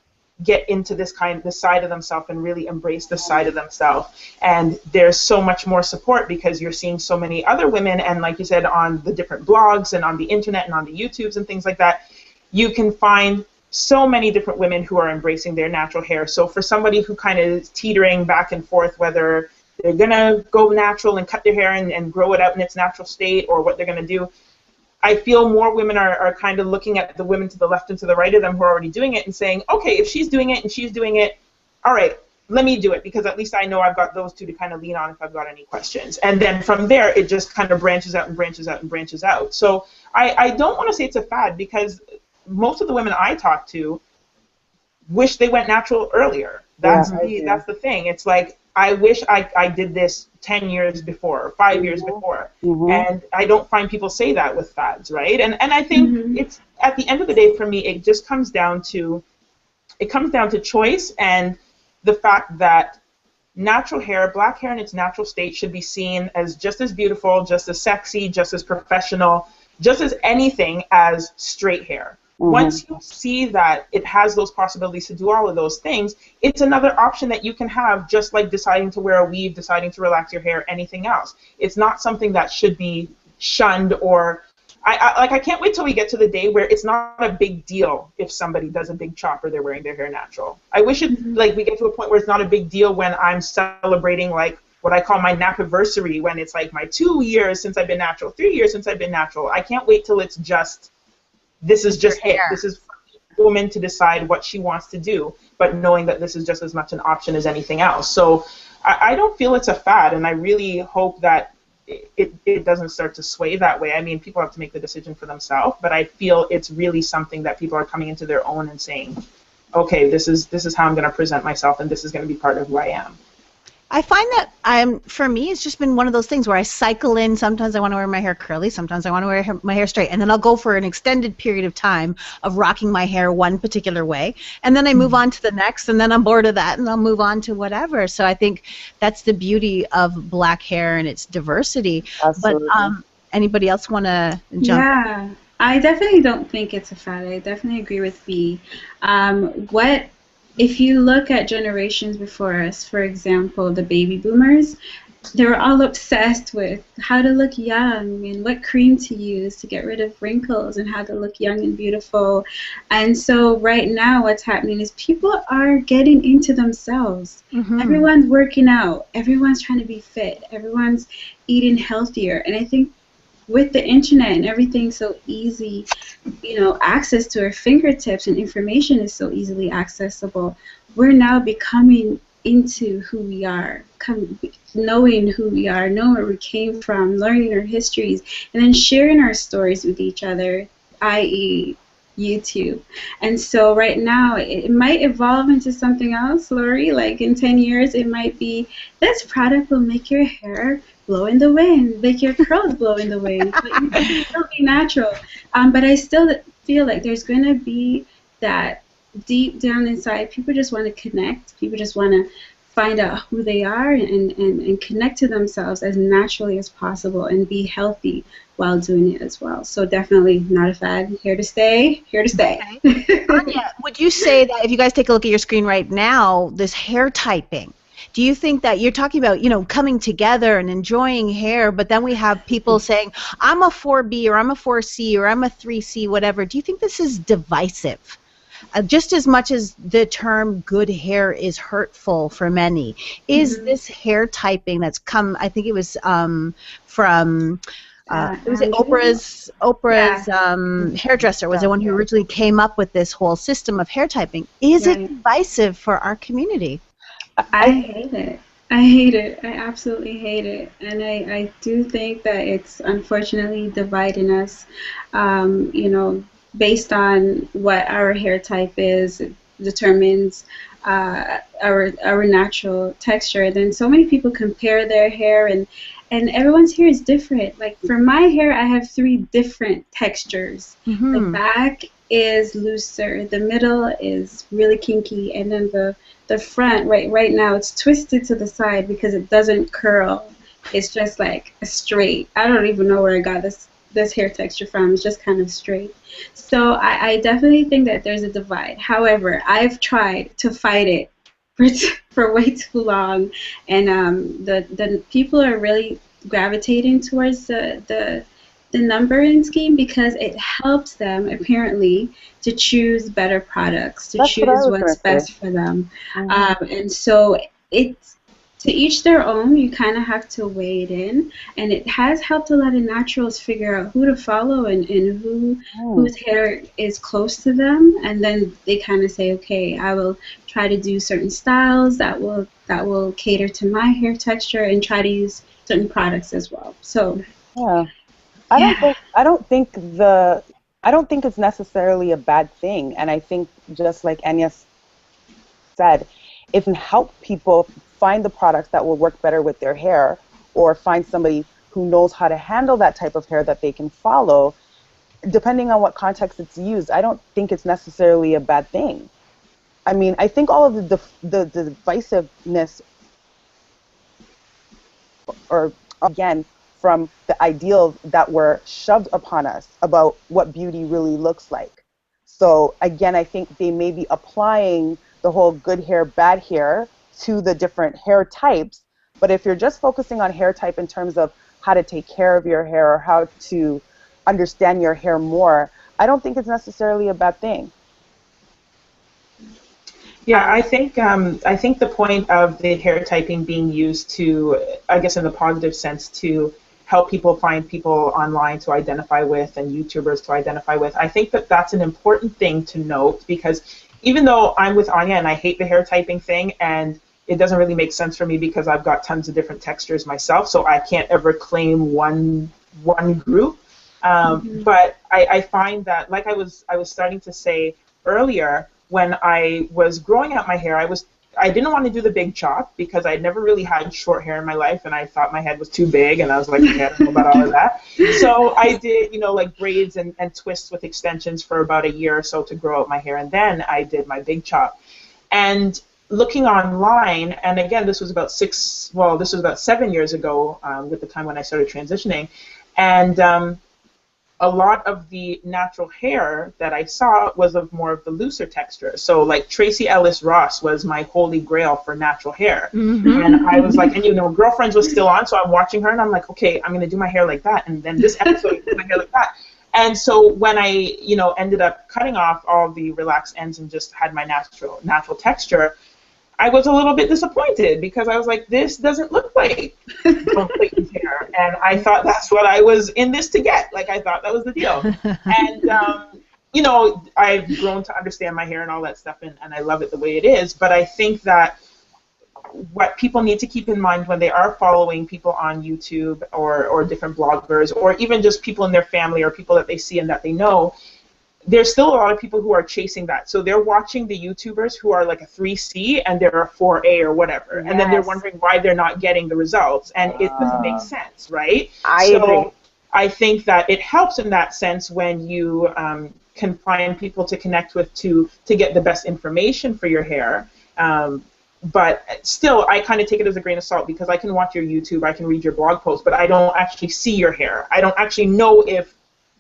get into this side of themselves and really embrace this side of themselves. And there's so much more support because you're seeing so many other women, and like you said, on the different blogs and on the internet and on the YouTubes and things like that, you can find so many different women who are embracing their natural hair. So for somebody who kind of is teetering back and forth whether they're going to go natural and cut their hair and grow it out in its natural state, or what they're going to do, I feel more women are kind of looking at the women to the left and to the right of them who are already doing it and saying, okay, if she's doing it and she's doing it, all right, let me do it, because at least I know I've got those two to kind of lean on if I've got any questions. And then from there, it just kind of branches out and branches out and branches out. So I don't want to say it's a fad, because most of the women I talk to wish they went natural earlier. That's the thing. It's like, I wish I did this 10 years before, or 5 years before. And I don't find people say that with fads, right? And I think it's, at the end of the day, for me, it just comes down to, choice, and the fact that natural hair, black hair in its natural state, should be seen as just as beautiful, just as sexy, just as professional, just as anything as straight hair. Once you see that it has those possibilities to do all of those things, it's another option that you can have, just like deciding to wear a weave, deciding to relax your hair, anything else. It's not something that should be shunned, or I can't wait till we get to the day where it's not a big deal if somebody does a big chop or they're wearing their hair natural. I wish it, like, we get to a point where it's not a big deal when I'm celebrating, like, what I call my napiversary, when it's like my 2 years since I've been natural, 3 years since I've been natural. I can't wait till it's just, this is just it. This is for a woman to decide what she wants to do, but knowing that this is just as much an option as anything else. So I don't feel it's a fad, and I really hope that it doesn't start to sway that way. I mean, people have to make the decision for themselves, but I feel it's really something that people are coming into their own and saying, okay, this is how I'm going to present myself, and this is going to be part of who I am. I find that for me, it's just been one of those things where I cycle in. Sometimes I want to wear my hair curly. Sometimes I want to wear my hair straight. And then I'll go for an extended period of time of rocking my hair one particular way. And then I move on to the next, and then I'm bored of that, and I'll move on to whatever. So I think that's the beauty of black hair and its diversity. Absolutely. But anybody else want to jump? Yeah, I definitely don't think it's a fad. I definitely agree with B. If you look at generations before us, for example, the baby boomers, they were all obsessed with how to look young and what cream to use to get rid of wrinkles and how to look young and beautiful. And so right now what's happening is people are getting into themselves. Everyone's working out. Everyone's trying to be fit. Everyone's eating healthier. And I think with the internet and everything so easy, access to our fingertips and information is so easily accessible, we're now becoming into who we are, knowing who we are, knowing where we came from, learning our histories, and then sharing our stories with each other, i.e. YouTube. And so right now it might evolve into something else, Lori. Like in 10 years it might be, this product will make your hair blow in the wind, make your curls blow in the wind, but you can still be natural. But I still feel like there's going to be that deep down inside, people just want to connect. People just want to find out who they are and connect to themselves as naturally as possible and be healthy while doing it as well. So definitely not a fad. Here to stay. Here to stay. Okay. Anya, would you say that if you guys take a look at your screen right now, this hair typing, do you think that you're talking about, coming together and enjoying hair, but then we have people saying, I'm a 4B or I'm a 4C or I'm a 3C, whatever. Do you think this is divisive? Just as much as the term good hair is hurtful for many, is this hair typing that's come, I think it was from, was it Oprah's hairdresser was the one who originally came up with this whole system of hair typing. Is it divisive for our community? I hate it. I hate it. I absolutely hate it. And I do think that it's unfortunately dividing us, based on what our hair type is, it determines our natural texture. Then so many people compare their hair, and everyone's hair is different. Like for my hair, I have 3 different textures. The back is looser, the middle is really kinky, and then the front right now it's twisted to the side because it doesn't curl. It's just like a straight. I don't even know where I got this hair texture from. It's just kind of straight. So I definitely think that there's a divide. However, I've tried to fight it for way too long, and the people are really gravitating towards the numbering scheme because it helps them apparently to choose better products, to choose what's best for them. And so it's to each their own. You kind of have to weigh it in, and it has helped a lot of naturals figure out who to follow and whose hair is close to them, and then they kind of say, okay, I will try to do certain styles that will cater to my hair texture and try to use certain products as well. So I don't think it's necessarily a bad thing, and I think just like Anya said, it can help people find the products that will work better with their hair, or find somebody who knows how to handle that type of hair that they can follow, depending on what context it's used. I don't think it's necessarily a bad thing. I mean, I think all of the divisiveness, or again, from the ideals that were shoved upon us about what beauty really looks like. So again, I think they may be applying the whole good hair, bad hair to the different hair types. But if you're just focusing on hair type in terms of how to take care of your hair or how to understand your hair more, I don't think it's necessarily a bad thing. Yeah, I think the point of the hair typing being used to, I guess in the positive sense, to help people find people online to identify with and YouTubers to identify with, I think that that's an important thing to note, because even though I'm with Anya and I hate the hair typing thing, and it doesn't really make sense for me because I've got tons of different textures myself, so I can't ever claim one group. But I find that, like I was starting to say earlier, when I was growing out my hair, I didn't want to do the big chop because I'd never really had short hair in my life, and I thought my head was too big, and I was like, okay, I don't know about all of that. So I did, like braids and twists with extensions for about a year or so to grow out my hair, and then I did my big chop. And looking online, and again, this was about 7 years ago, with the time when I started transitioning, and a lot of the natural hair that I saw was of more of the looser texture. So like Tracy Ellis Ross was my holy grail for natural hair. And I was like, and you know, Girlfriends was still on, so I'm watching her and I'm like, okay, I'm gonna do my hair like that, and then this episode I do my hair like that. And so when I, you know, ended up cutting off all the relaxed ends and just had my natural texture, I was a little bit disappointed because I was like, this doesn't look like Joan Clayton's hair. And I thought that's what I was in this to get. Like, I thought that was the deal. And, you know, I've grown to understand my hair and all that stuff, and I love it the way it is. But I think that what people need to keep in mind when they are following people on YouTube or different bloggers, or even just people in their family or people that they see and that they know, there's still a lot of people who are chasing that. So they're watching the YouTubers who are like a 3C and they're a 4A or whatever. Yes. And then they're wondering why they're not getting the results. And it doesn't make sense, right? I agree. I think that it helps in that sense when you can find people to connect with to get the best information for your hair. But still, I kind of take it as a grain of salt because I can watch your YouTube, I can read your blog post, but I don't actually see your hair. I don't actually know if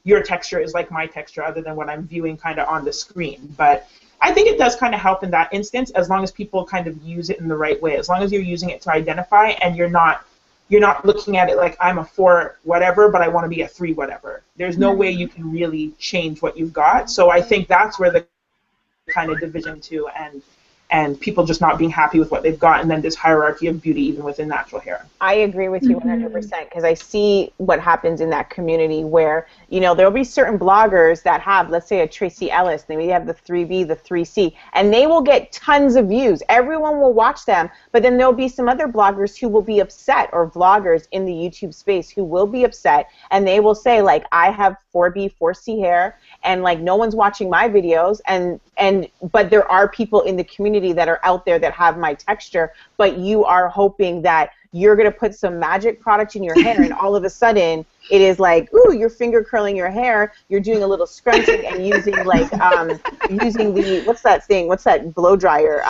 your texture is like my texture other than what I'm viewing kind of on the screen. But I think it does kind of help in that instance as long as people kind of use it in the right way, as long as you're using it to identify and you're not looking at it like I'm a 4 whatever, but I want to be a 3 whatever. There's no way you can really change what you've got. So I think that's where the kind of division to and people just not being happy with what they've got, and then this hierarchy of beauty even within natural hair. I agree with you 100% because I see what happens in that community where, you know, there'll be certain bloggers that have, let's say, a Tracy Ellis, they have the 3B, the 3C, and they will get tons of views. Everyone will watch them, but then there'll be some other bloggers who will be upset, or vloggers in the YouTube space who will be upset, and they will say, like, I have 4B, 4C hair, and like no one's watching my videos, but there are people in the community that are out there that have my texture, but you are hoping that you're going to put some magic product in your hair and all of a sudden it is like, ooh, you're finger curling your hair, you're doing a little scrunching and using like using the what's that blow dryer,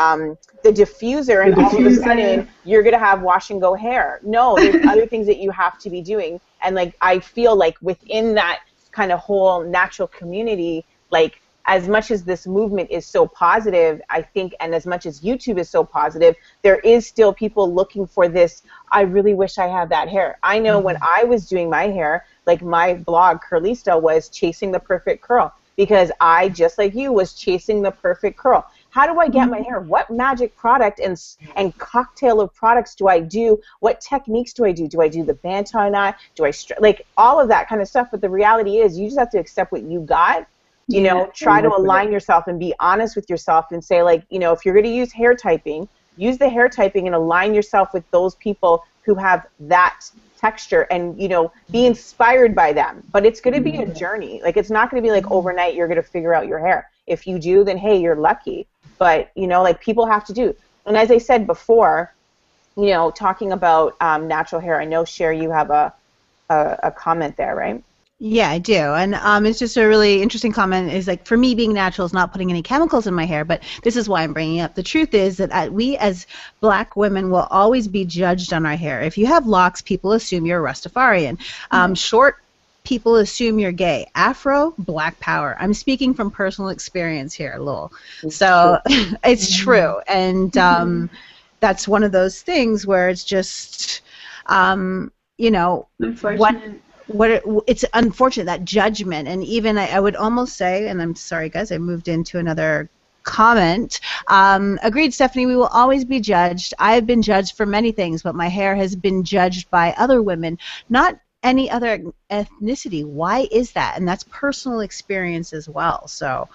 the diffuser, and all of a sudden you're going to have wash and go hair. No, there's other things that you have to be doing. And like I feel like within that kind of whole natural community, like as much as this movement is so positive, I think, and as much as YouTube is so positive, there is still people looking for this, I really wish I had that hair. I know when I was doing my hair, like my blog, Curlista, was chasing the perfect curl because I, just like you, was chasing the perfect curl. How do I get my hair? What magic product and cocktail of products do I do? What techniques do I do? Do I do the bantu knot? Do I, like all of that kind of stuff? But the reality is you just have to accept what you got. You know, try to align yourself and be honest with yourself and say, like, you know, if you're going to use hair typing, use the hair typing and align yourself with those people who have that texture and, you know, be inspired by them. But it's going to be a journey. Like, it's not going to be like overnight you're going to figure out your hair. If you do, then, hey, you're lucky. But, you know, like people have to do. And as I said before, you know, talking about natural hair, I know, Cher, you have a comment there, right? Yeah, I do. And it's just a really interesting comment is like, for me, being natural is not putting any chemicals in my hair, but this is why I'm bringing it up. The truth is that we as black women will always be judged on our hair. If you have locks, people assume you're a Rastafarian. Short, people assume you're gay. Afro, black power. I'm speaking from personal experience here, Lowell. So it's true. And that's one of those things where it's just, you know, it's unfortunate, that judgment. And even I would almost say, and I'm sorry guys, I moved into another comment. Agreed, Stephanie, we will always be judged. I have been judged for many things, but my hair has been judged by other women, not any other ethnicity. Why is that? And that's personal experience as well. So,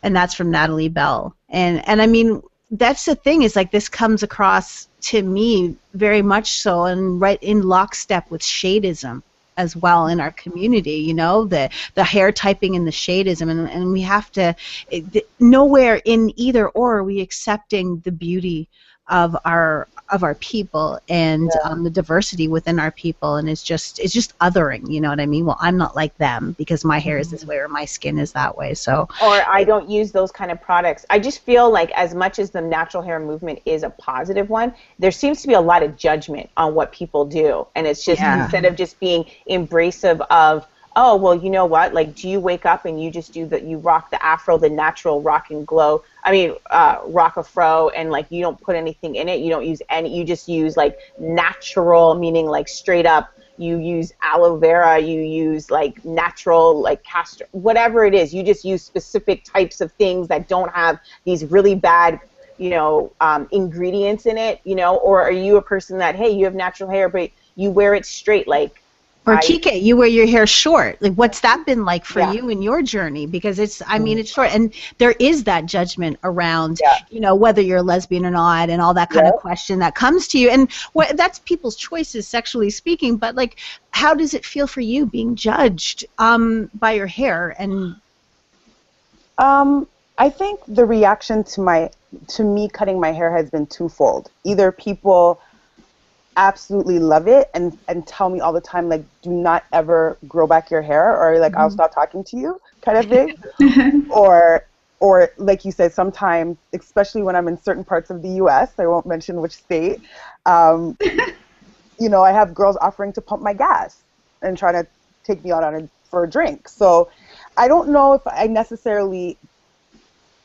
and that's from Natalie Bell. And I mean, that's the thing, is like this comes across to me very much so, and right in lockstep with shadeism as well in our community, you know, the hair typing and the shadeism, and we have to, nowhere in either or are we accepting the beauty of our people and the diversity within our people, and it's just othering, you know what I mean? Well, I'm not like them because my hair is this way or my skin is that way. So, or I don't use those kind of products. I just feel like as much as the natural hair movement is a positive one, there seems to be a lot of judgment on what people do, and it's just instead of just being embracive of oh, well, you know what? Like, do you wake up and you just you rock the afro, the natural rock and glow? I mean, rock a fro, and like you don't put anything in it. You don't use any. You just use like natural, meaning like straight up. You use aloe vera. You use like natural, like castor, whatever it is. You just use specific types of things that don't have these really bad, ingredients in it. Or are you a person that, hey, you have natural hair, but you wear it straight, like? Or Kike, you wear your hair short. Like, what's that been like for Yeah. you in your journey? Because it's short, and there is that judgment around, Yeah. whether you're a lesbian or not, and all that kind of question that comes to you. And that's people's choices, sexually speaking. But like, how does it feel for you being judged by your hair? And I think the reaction to me cutting my hair has been twofold. Either people absolutely love it and tell me all the time, like, do not ever grow back your hair, or like, I'll stop talking to you, kind of thing. or like you said, sometimes, especially when I'm in certain parts of the US, I won't mention which state, I have girls offering to pump my gas and trying to take me out for a drink. So I don't know if I necessarily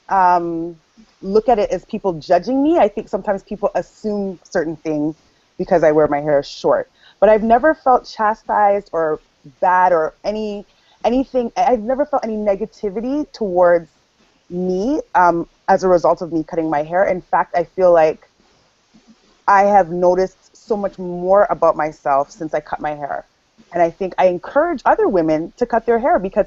look at it as people judging me. I think sometimes people assume certain things because I wear my hair short. But I've never felt chastised or bad or anything. I've never felt any negativity towards me as a result of me cutting my hair. In fact, I feel like I have noticed so much more about myself since I cut my hair. And I think I encourage other women to cut their hair because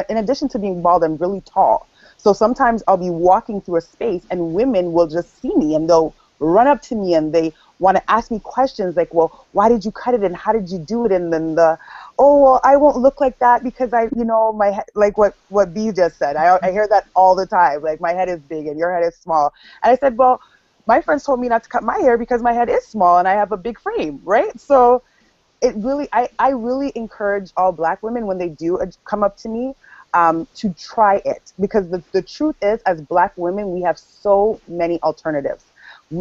in addition to being bald, I'm really tall. So sometimes I'll be walking through a space and women will just see me and they'll run up to me and they want to ask me questions like, well, why did you cut it and how did you do it? And then well, I won't look like that because my head, like what B just said. I hear that all the time. Like, my head is big and your head is small. And I said, well, my friends told me not to cut my hair because my head is small and I have a big frame, right? So I really encourage all Black women when they do come up to me to try it, because the truth is, as Black women, we have so many alternatives.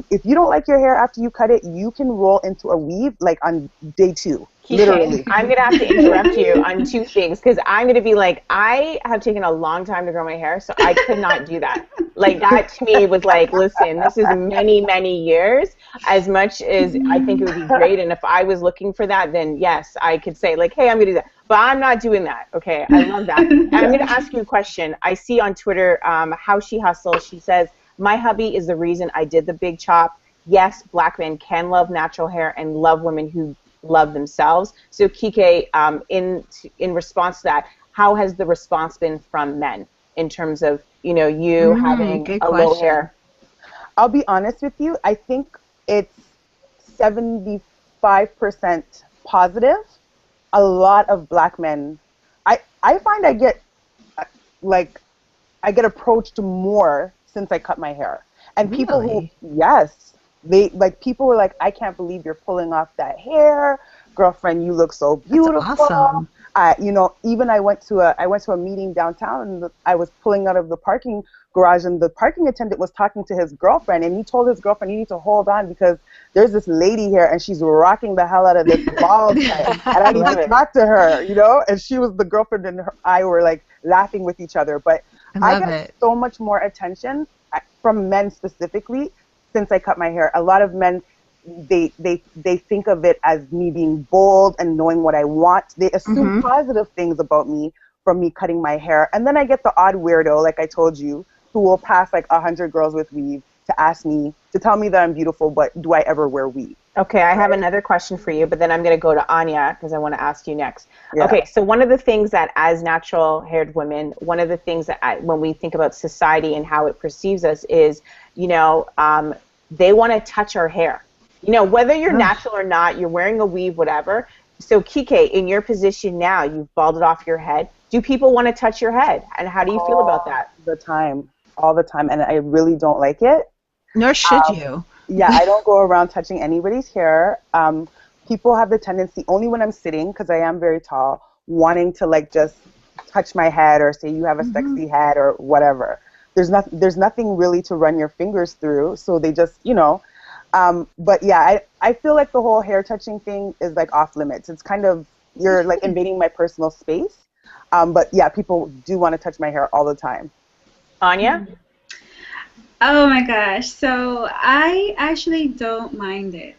If you don't like your hair after you cut it, you can roll into a weave like on day 2, literally. I'm going to have to interrupt you on 2 things, because I'm going to be like, I have taken a long time to grow my hair, so I could not do that. Like, that to me was like, listen, this is many, many years. As much as I think it would be great, and if I was looking for that, then yes, I could say like, hey, I'm going to do that. But I'm not doing that, okay? I love that. And I'm going to ask you a question. I see on Twitter how she hustles. She says, my hubby is the reason I did the big chop. Yes, Black men can love natural hair and love women who love themselves. So Kike, in response to that, how has the response been from men in terms of, you having a low hair? I'll be honest with you. I think it's 75% positive. A lot of Black men, I find I get approached more since I cut my hair. And people who, yes, people were like, I can't believe you're pulling off that hair. Girlfriend, you look so beautiful. That's awesome. Even I went to a meeting downtown and I was pulling out of the parking garage and the parking attendant was talking to his girlfriend and he told his girlfriend, you need to hold on because there's this lady here and she's rocking the hell out of this bald head and I need to talk to her, and she was, the girlfriend and I were like laughing with each other. But I get so much more attention from men specifically since I cut my hair. A lot of men, they think of it as me being bold and knowing what I want. They assume positive things about me from me cutting my hair. And then I get the odd weirdo, like I told you, who will pass like 100 girls with weave to ask me, to tell me that I'm beautiful, but do I ever wear weave? Okay, I have another question for you, but then I'm going to go to Anya because I want to ask you next. Yeah. Okay, so one of the things that as natural-haired women, one of the things that when we think about society and how it perceives us is, they want to touch our hair. Whether you're natural or not, you're wearing a weave, whatever. So Kike, in your position now, you've balded off your head. Do people want to touch your head? And how do you feel about that? All the time. And I really don't like it. Nor should you. Yeah, I don't go around touching anybody's hair. People have the tendency, only when I'm sitting, because I am very tall, wanting to like just touch my head or say you have a sexy head or whatever. There's nothing really to run your fingers through. So they just, but yeah, I feel like the whole hair touching thing is like off limits. It's kind of you're like invading my personal space. But yeah, people do want to touch my hair all the time. Anya? Oh my gosh. So I actually don't mind it.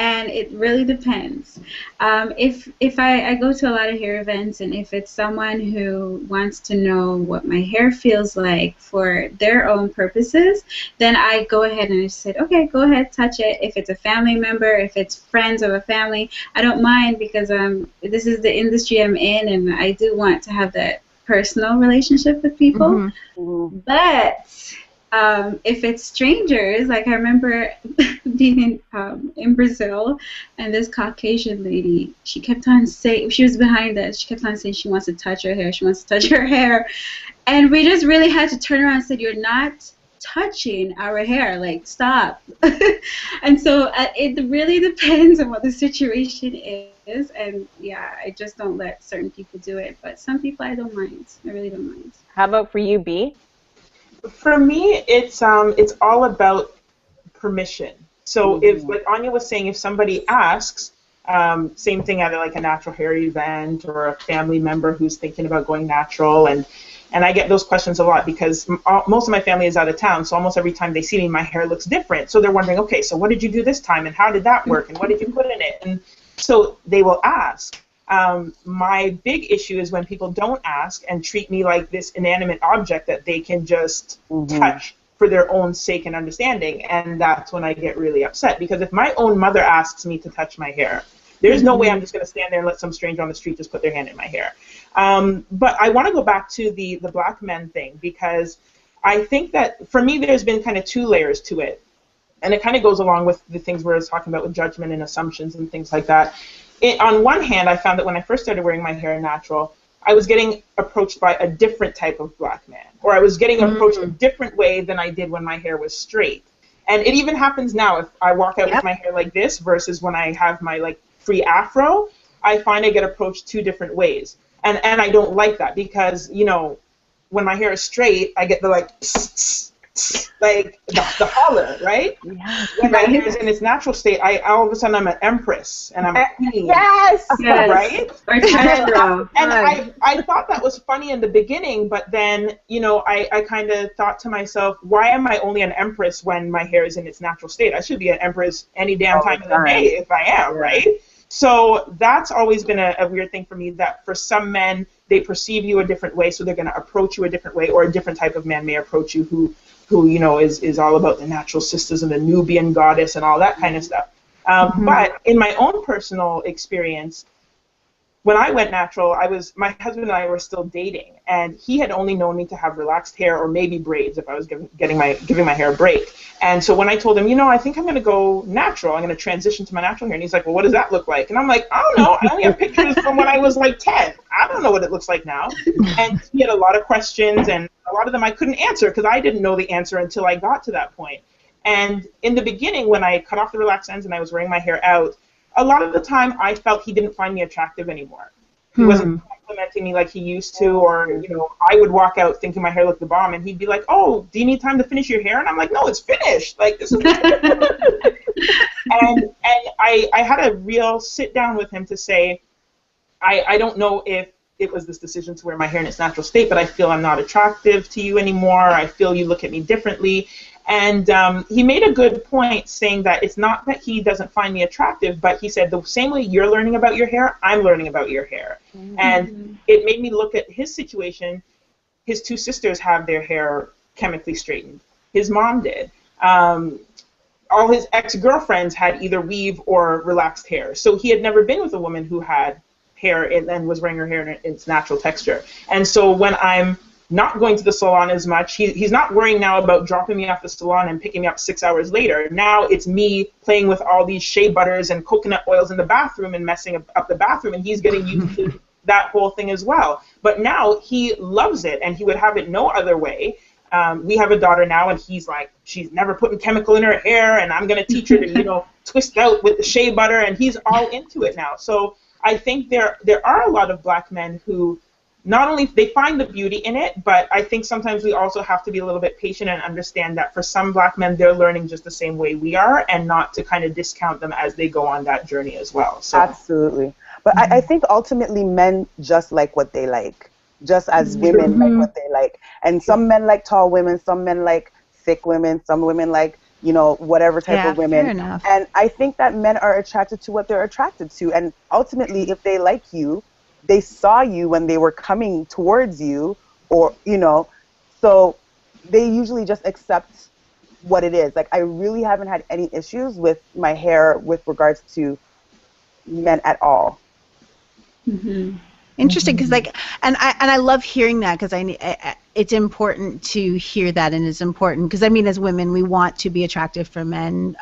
And it really depends. If I go to a lot of hair events, and if it's someone who wants to know what my hair feels like for their own purposes, then I go ahead and I said, okay, go ahead, touch it. If it's a family member, if it's friends of a family, I don't mind, because this is the industry I'm in, and I do want to have that personal relationship with people. But if it's strangers, like I remember being in Brazil, and this Caucasian lady, she kept on saying, she was behind us, she kept on saying she wants to touch her hair, she wants to touch her hair. And we just really had to turn around and said, you're not touching our hair, like, stop. And so it really depends on what the situation is. And yeah, I just don't let certain people do it. But some people I don't mind. I really don't mind. How about for you, B? For me, it's all about permission. So if, like Anya was saying, if somebody asks, same thing at like a natural hair event or a family member who's thinking about going natural, and I get those questions a lot because most of my family is out of town, so almost every time they see me, my hair looks different. So they're wondering, okay, so what did you do this time, and how did that work, and what did you put in it? And so they will ask. My big issue is when people don't ask and treat me like this inanimate object that they can just touch for their own sake and understanding, and that's when I get really upset, because if my own mother asks me to touch my hair, there's no way I'm just going to stand there and let some stranger on the street just put their hand in my hair. But I want to go back to the black men thing, because I think that for me there's been kind of two layers to it, and it kind of goes along with the things we're talking about with judgment and assumptions and things like that. On one hand, I found that when I first started wearing my hair natural, I was getting approached by a different type of black man, or I was getting approached a different way than I did when my hair was straight. And it even happens now if I walk out with my hair like this versus when I have my like free afro, I find I get approached two different ways. And I don't like that, because, you know, when my hair is straight, I get the like like the holler, right? Yeah. When my hair is in its natural state, all of a sudden I'm an empress and I'm a queen. Yes, right? And I thought that was funny in the beginning, but then, you know, I kind of thought to myself, why am I only an empress when my hair is in its natural state? I should be an empress any damn time of the day if I am, right? So that's always been a weird thing for me, that for some men, they perceive you a different way, so they're going to approach you a different way, or a different type of man may approach you who you know, is all about the natural sisters and the Nubian goddess and all that kind of stuff. But in my own personal experience, when I went natural, my husband and I were still dating, and he had only known me to have relaxed hair or maybe braids if I was giving my hair a break. And so when I told him, you know, I think I'm going to go natural, I'm going to transition to my natural hair, and he's like, well, what does that look like? And I'm like, I don't know, I only have pictures from when I was like 10. I don't know what it looks like now. And he had a lot of questions, and a lot of them I couldn't answer because I didn't know the answer until I got to that point. And in the beginning, when I cut off the relaxed ends and I was wearing my hair out, a lot of the time I felt he didn't find me attractive anymore. He wasn't complimenting me like he used to, or, you know, I would walk out thinking my hair looked the bomb, and he'd be like, oh, do you need time to finish your hair? And I'm like, no, it's finished. Like, this is and I had a real sit down with him to say, I don't know if it was this decision to wear my hair in its natural state, but I feel I'm not attractive to you anymore. I feel you look at me differently. And he made a good point, saying that it's not that he doesn't find me attractive, but he said the same way you're learning about your hair, I'm learning about your hair. And it made me look at his situation. His two sisters have their hair chemically straightened. His mom did. All his ex-girlfriends had either weave or relaxed hair. So he had never been with a woman who had hair and was wearing her hair in its natural texture. And so when I'm not going to the salon as much, he's not worrying now about dropping me off the salon and picking me up 6 hours later. Now it's me playing with all these shea butters and coconut oils in the bathroom and messing up the bathroom, and he's getting used to that whole thing as well. But now he loves it, and he would have it no other way. We have a daughter now, and he's like, she's never putting chemical in her hair, and I'm going to teach her to, you know, twist out with the shea butter, and he's all into it now. So I think there are a lot of black men who not only they find the beauty in it, but I think sometimes we also have to be a little bit patient and understand that for some black men, they're learning just the same way we are, and not to kind of discount them as they go on that journey as well. So. Absolutely. But I think ultimately men just like what they like, just as women like what they like. And some men like tall women, some men like thick women, some women like, you know, whatever type of women. Fair enough. And I think that men are attracted to what they're attracted to. And ultimately, if they like you, they saw you when they were coming towards you, or, you know, so they usually just accept what it is. Like, I really haven't had any issues with my hair with regards to men at all. Interesting, because like, and I love hearing that, because it's important to hear that, and it's important because I mean, as women, we want to be attractive for men.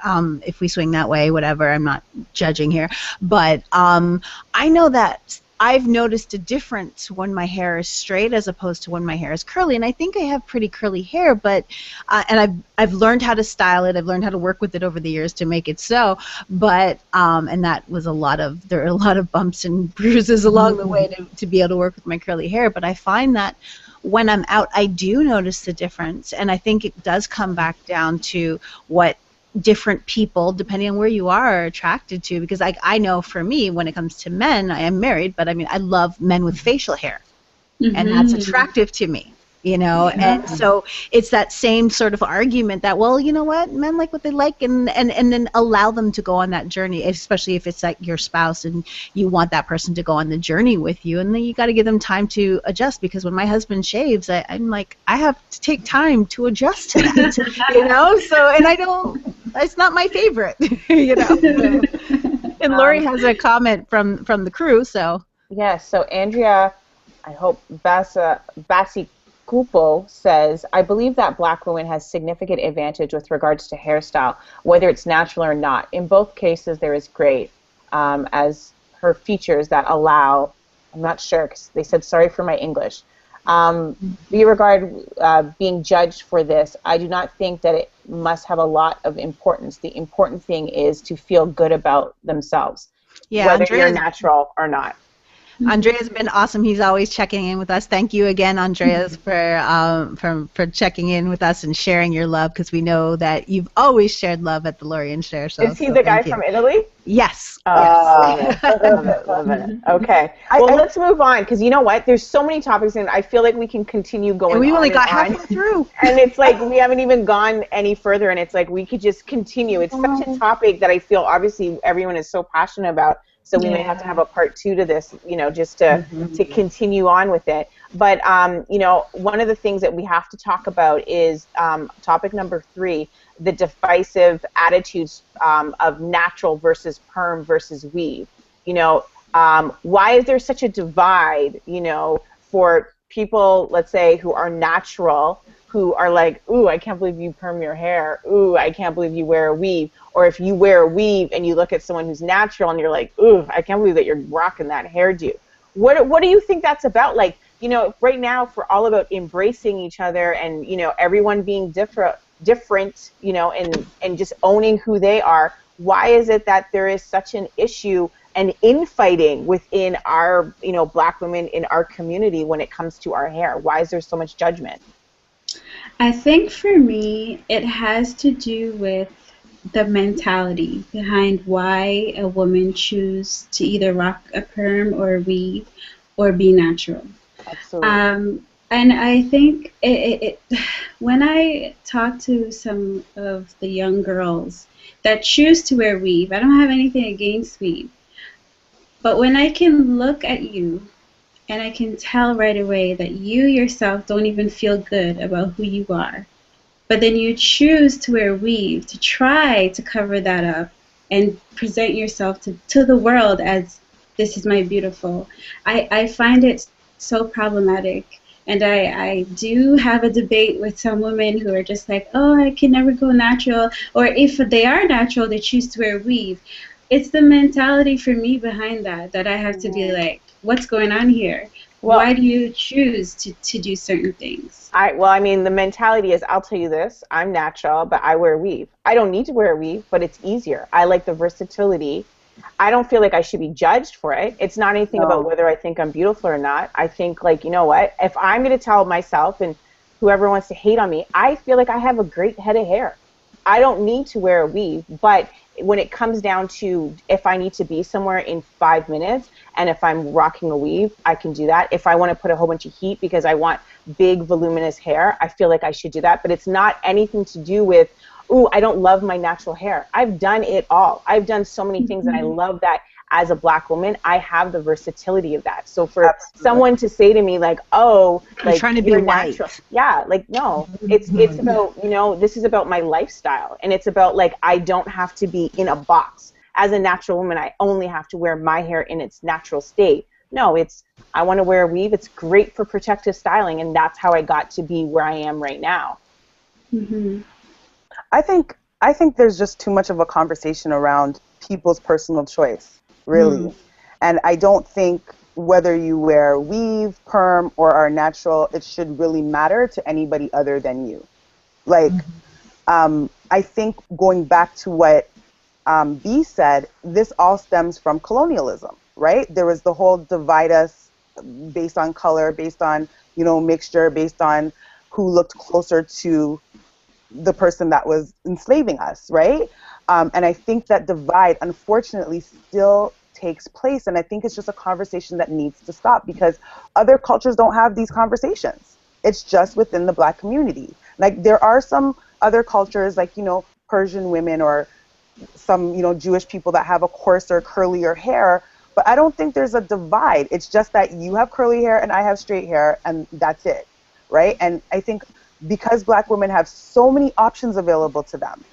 If we swing that way, whatever. I'm not judging here, but I know that I've noticed a difference when my hair is straight as opposed to when my hair is curly, and I think I have pretty curly hair, but and I've learned how to style it. I've learned how to work with it over the years to make it so, but and that was there are a lot of bumps and bruises along the way to be able to work with my curly hair. But I find that when I'm out, I do notice the difference, and I think it does come back down to what different people, depending on where you are attracted to, because I know for me, when it comes to men, I am married, but I mean, I love men with facial hair, and that's attractive to me, you know. And so it's that same sort of argument that, well, you know what, men like what they like, and then allow them to go on that journey, especially if it's like your spouse and you want that person to go on the journey with you, and then you got to give them time to adjust, because when my husband shaves, I'm like, I have to take time to adjust to that, you know. So, and it's not my favorite, you know. So. And Lori has a comment from the crew, so. Yes, so Andrea, I hope Bassi Cupo says, I believe that black women has significant advantage with regards to hairstyle, whether it's natural or not. In both cases, there is great, as her features that allow, I'm not sure, because they said, sorry for my English. Being judged for this, I do not think that it must have a lot of importance. The important thing is to feel good about themselves, whether you're natural or not. Andrea's been awesome. He's always checking in with us. Thank you again, Andreas, for checking in with us and sharing your love, because we know that you've always shared love at the Lori and Cher show. Is he the guy from Italy? Yes. Yes. Love it. Okay. Well, let's move on, because you know what? There's so many topics, and I feel like we can continue going on. And we only got halfway through. And it's like we haven't even gone any further, and it's like we could just continue. It's such a topic that I feel obviously everyone is so passionate about. So we may have to have a part 2 to this, you know, just to continue on with it. But, you know, one of the things that we have to talk about is topic number 3, the divisive attitudes of natural versus perm versus weave. You know, why is there such a divide, you know, for people, let's say, who are natural, who are like, ooh, I can't believe you perm your hair. Ooh, I can't believe you wear a weave. Or if you wear a weave and you look at someone who's natural and you're like, ooh, I can't believe that you're rocking that hairdo. What do you think that's about? Like, you know, right now, if we're all about embracing each other and, you know, everyone being different, you know, and just owning who they are, why is it that there is such an issue and infighting within our, you know, black women in our community when it comes to our hair? Why is there so much judgment? I think for me, it has to do with the mentality behind why a woman chooses to either rock a perm or weave or be natural. Absolutely. And I think when I talk to some of the young girls that choose to wear weave, I don't have anything against weave, but when I can look at you and I can tell right away that you yourself don't even feel good about who you are, but then you choose to wear weave to try to cover that up and present yourself to the world as, this is my beautiful. I find it so problematic. And I do have a debate with some women who are just like, oh, I can never go natural. Or if they are natural, they choose to wear weave. It's the mentality for me behind that I have to be like, what's going on here? Well, why do you choose to do certain things? Well, I mean, the mentality is, I'll tell you this, I'm natural, but I wear weave. I don't need to wear a weave, but it's easier. I like the versatility. I don't feel like I should be judged for it. It's not anything about whether I think I'm beautiful or not. I think, like, you know what? If I'm going to tell myself, and whoever wants to hate on me, I feel like I have a great head of hair. I don't need to wear a weave, but when it comes down to if I need to be somewhere in 5 minutes and if I'm rocking a weave, I can do that. If I want to put a whole bunch of heat because I want big voluminous hair, I feel like I should do that. But it's not anything to do with, ooh, I don't love my natural hair. I've done it all. I've done so many things, and I love that as a Black woman, I have the versatility of that. So for someone to say to me like, oh, you're like trying to be you're white. natural. Yeah, like no, it's about, you know, this is about my lifestyle, and it's about like I don't have to be in a box. As a natural woman, I only have to wear my hair in its natural state. No, it's I want to wear a weave. It's great for protective styling, and that's how I got to be where I am right now. Mm-hmm. I think there's just too much of a conversation around people's personal choice, really. And I don't think whether you wear weave, perm, or are natural, it should really matter to anybody other than you. Like, I think going back to what B said, this all stems from colonialism, right? There was the whole divide us based on color, based on, you know, mixture, based on who looked closer to the person that was enslaving us, right? And I think that divide, unfortunately, still takes place. And I think it's just a conversation that needs to stop because other cultures don't have these conversations. It's just within the Black community. Like there are some other cultures, like, you know, Persian women or some, you know, Jewish people that have a coarser, curlier hair, but I don't think there's a divide. It's just that you have curly hair and I have straight hair, and that's it, right? And I think because Black women have so many options available to them,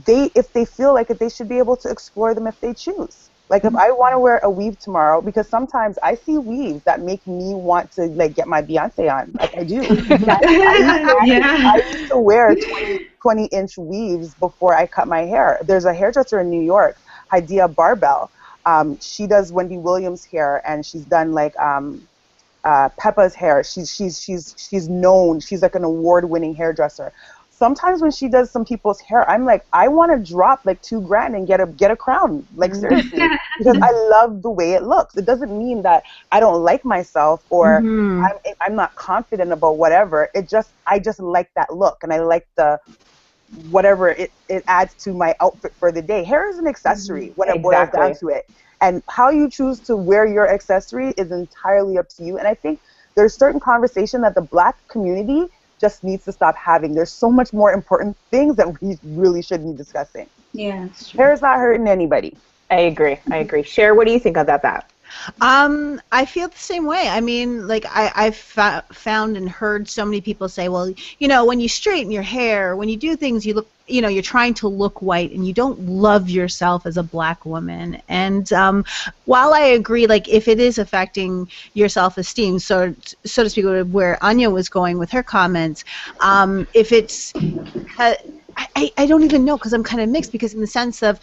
if they feel like it, they should be able to explore them if they choose. Like if I want to wear a weave tomorrow, because sometimes I see weaves that make me want to like get my Beyonce on, like I do. I used to wear 20-inch weaves before I cut my hair. There's a hairdresser in New York, Haidia Barbell. She does Wendy Williams' hair, and she's done like Peppa's hair. She's known. She's like an award-winning hairdresser. Sometimes when she does some people's hair, I'm like, I want to drop like $2,000 and get a crown, like seriously, because I love the way it looks. It doesn't mean that I don't like myself or I'm not confident about whatever. I just like that look, and I like the whatever it adds to my outfit for the day. Hair is an accessory when it boils down to it. And how you choose to wear your accessory is entirely up to you. And I think there's certain conversation that the Black community just needs to stop having. There's so much more important things that we really should be discussing. Yeah. Hair is not hurting anybody. I agree. Cher, what do you think about that? I feel the same way. I mean, like I've found and heard so many people say, well, you know, when you straighten your hair, when you do things, you look, you know, you're trying to look white and you don't love yourself as a Black woman. And while I agree, like if it is affecting your self-esteem, so to speak, where Anya was going with her comments, if it's, I don't even know, because I'm kind of mixed, because in the sense of,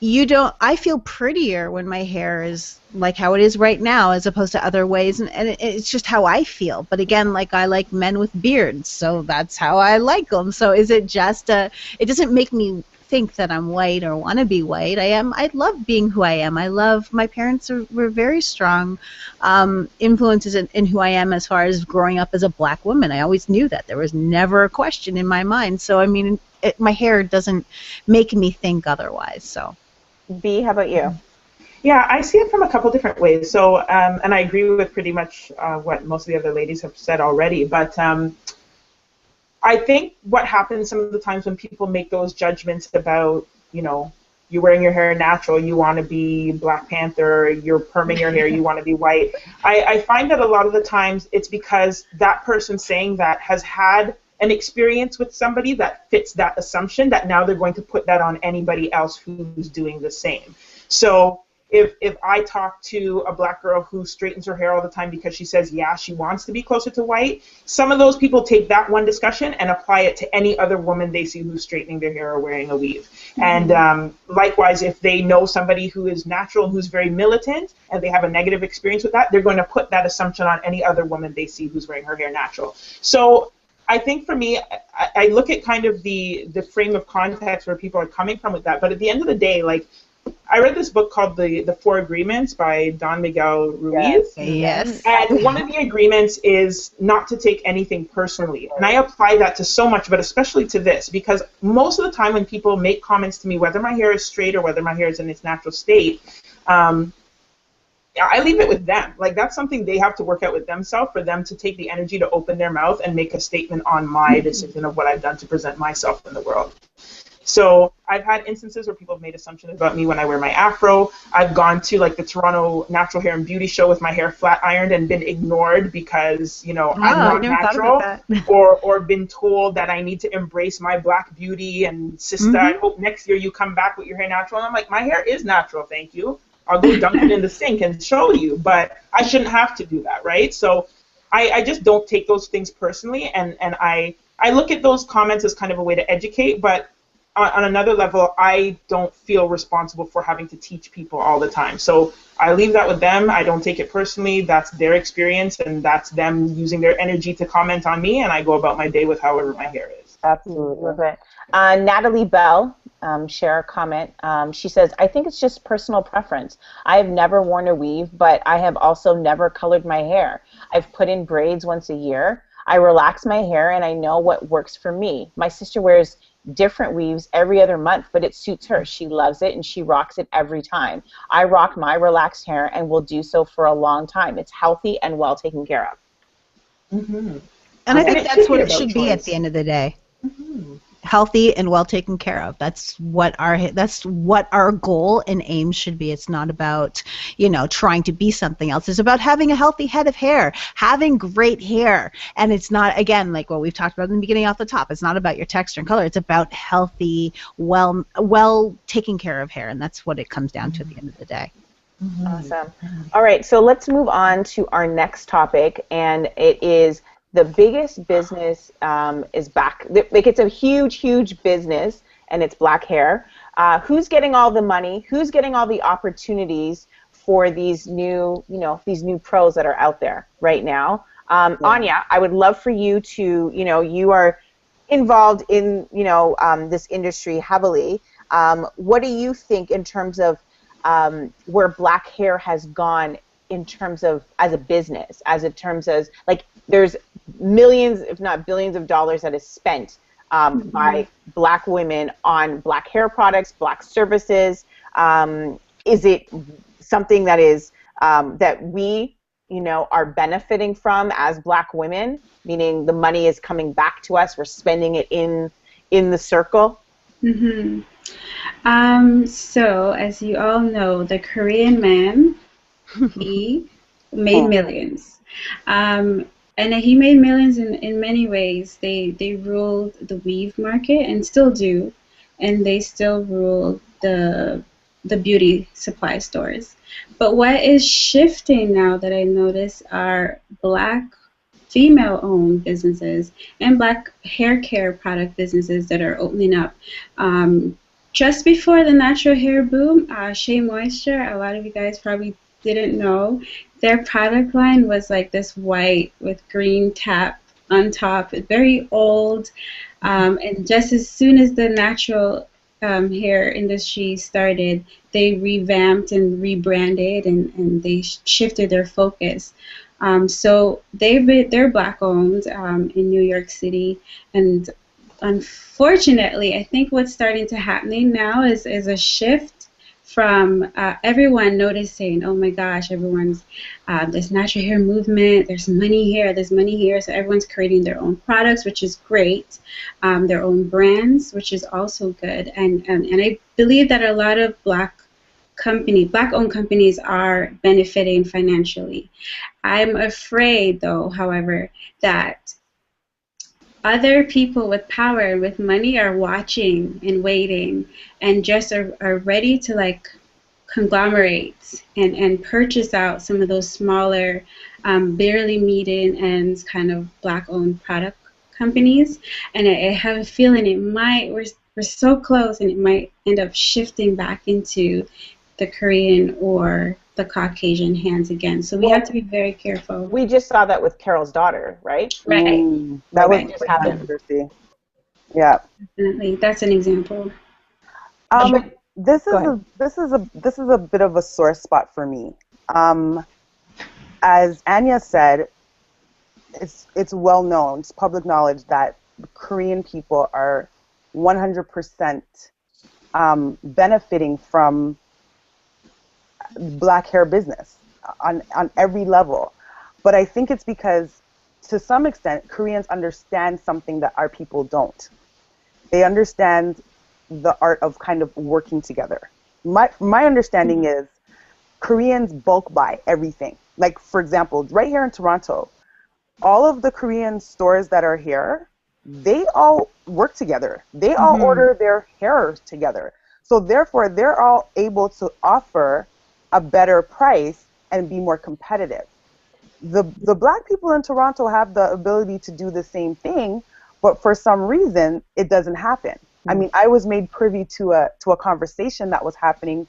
I feel prettier when my hair is like how it is right now as opposed to other ways, and it's just how I feel. But again, like I like men with beards, so that's how I like them. So is it just it doesn't make me think that I'm white or want to be white. I love being who I am. My parents were very strong influences in who I am as far as growing up as a Black woman. I always knew that. There was never a question in my mind. So I mean, my hair doesn't make me think otherwise. So. B, how about you? Yeah, I see it from a couple different ways. So, and I agree with pretty much what most of the other ladies have said already. But I think what happens some of the times when people make those judgments about, you know, you're wearing your hair natural, you want to be Black Panther, you're perming your hair, you want to be white. I find that a lot of the times it's because that person saying that has had an experience with somebody that fits that assumption, that now they're going to put that on anybody else who's doing the same. So if I talk to a Black girl who straightens her hair all the time because she says, yeah, she wants to be closer to white, some of those people take that one discussion and apply it to any other woman they see who's straightening their hair or wearing a weave. And likewise, if they know somebody who is natural and who's very militant and they have a negative experience with that, they're going to put that assumption on any other woman they see who's wearing her hair natural. So I think for me, I look at kind of the frame of context where people are coming from with that. But at the end of the day, like, I read this book called The Four Agreements by Don Miguel Ruiz. Yes. And one of the agreements is not to take anything personally. And I apply that to so much, but especially to this, because most of the time when people make comments to me, whether my hair is straight or whether my hair is in its natural state, I leave it with them. Like, that's something they have to work out with themselves, for them to take the energy to open their mouth and make a statement on my decision of what I've done to present myself in the world. So I've had instances where people have made assumptions about me when I wear my afro. I've gone to like the Toronto Natural Hair and Beauty Show with my hair flat ironed and been ignored because, you know, I'm not natural, or been told that I need to embrace my black beauty, and sister, I hope next year you come back with your hair natural. And I'm like, my hair is natural, thank you. I'll go dunk it in the sink and show you, but I shouldn't have to do that, right? So I just don't take those things personally, and I look at those comments as kind of a way to educate, but on another level, I don't feel responsible for having to teach people all the time. So I leave that with them. I don't take it personally. That's their experience, and that's them using their energy to comment on me, and I go about my day with however my hair is. Absolutely. Love it. Natalie Bell, share a comment. She says, I think it's just personal preference. I have never worn a weave, but I have also never colored my hair. I've put in braids once a year. I relax my hair, and I know what works for me. My sister wears different weaves every other month, but it suits her. She loves it, and she rocks it every time. I rock my relaxed hair and will do so for a long time. It's healthy and well taken care of. And I think that's what it should be at the end of the day. Healthy and well taken care of. That's what our goal and aim should be. It's not about, you know, trying to be something else. It's about having a healthy head of hair, having great hair. And it's not, again, like what we've talked about in the beginning off the top, it's not about your texture and color. It's about healthy, well taken care of hair. And that's what it comes down to at the end of the day. Awesome. All right, so let's move on to our next topic, and it is the biggest business is back. Like, it's a huge, huge business, and it's black hair. Who's getting all the money? Who's getting all the opportunities for these new, these new pros that are out there right now? Anya, I would love for you to, you are involved in, this industry heavily. What do you think in terms of where black hair has gone in terms of as a business, like, there's millions, if not billions of dollars that is spent by black women on black hair products, black services. Is it something that is that we, are benefiting from as black women, meaning the money is coming back to us, we're spending it in the circle? So, as you all know, the Korean man, he made millions. And he made millions in many ways. They ruled the weave market and still do, and they still rule the beauty supply stores. But what is shifting now that I notice are black female-owned businesses and black hair care product businesses that are opening up. Just before the natural hair boom, Shea Moisture, a lot of you guys probably didn't know, their product line was like this white with green tap on top, very old, and just as soon as the natural hair industry started, they revamped and rebranded, and they shifted their focus. So they're black owned in New York City, and unfortunately, I think what's starting to happen now is a shift from everyone noticing, oh my gosh, everyone's this natural hair movement, there's money here, so everyone's creating their own products, which is great, their own brands, which is also good, and I believe that a lot of black-owned companies are benefiting financially. I'm afraid, though, however, that other people with power and with money are watching and waiting and just are ready to like conglomerate and purchase out some of those smaller, barely meeting ends kind of black-owned product companies. And I have a feeling we're so close, and it might end up shifting back into the Korean or the Caucasian hands again. So we have to be very careful. We just saw that with Carol's daughter, right? Right. That was just happened. Yeah. Definitely. That's an example. This is a bit of a sore spot for me. As Anya said, it's well known, it's public knowledge that Korean people are 100% benefiting from black hair business on every level. But I think it's because, to some extent, Koreans understand something that our people don't. They understand the art of kind of working together. My understanding is Koreans bulk buy everything. Like, for example, right here in Toronto, all of the Korean stores that are here, they all work together. They all order their hair together. So therefore, they're all able to offer a better price and be more competitive. The black people in Toronto have the ability to do the same thing, but for some reason, it doesn't happen. I mean, I was made privy to a conversation that was happening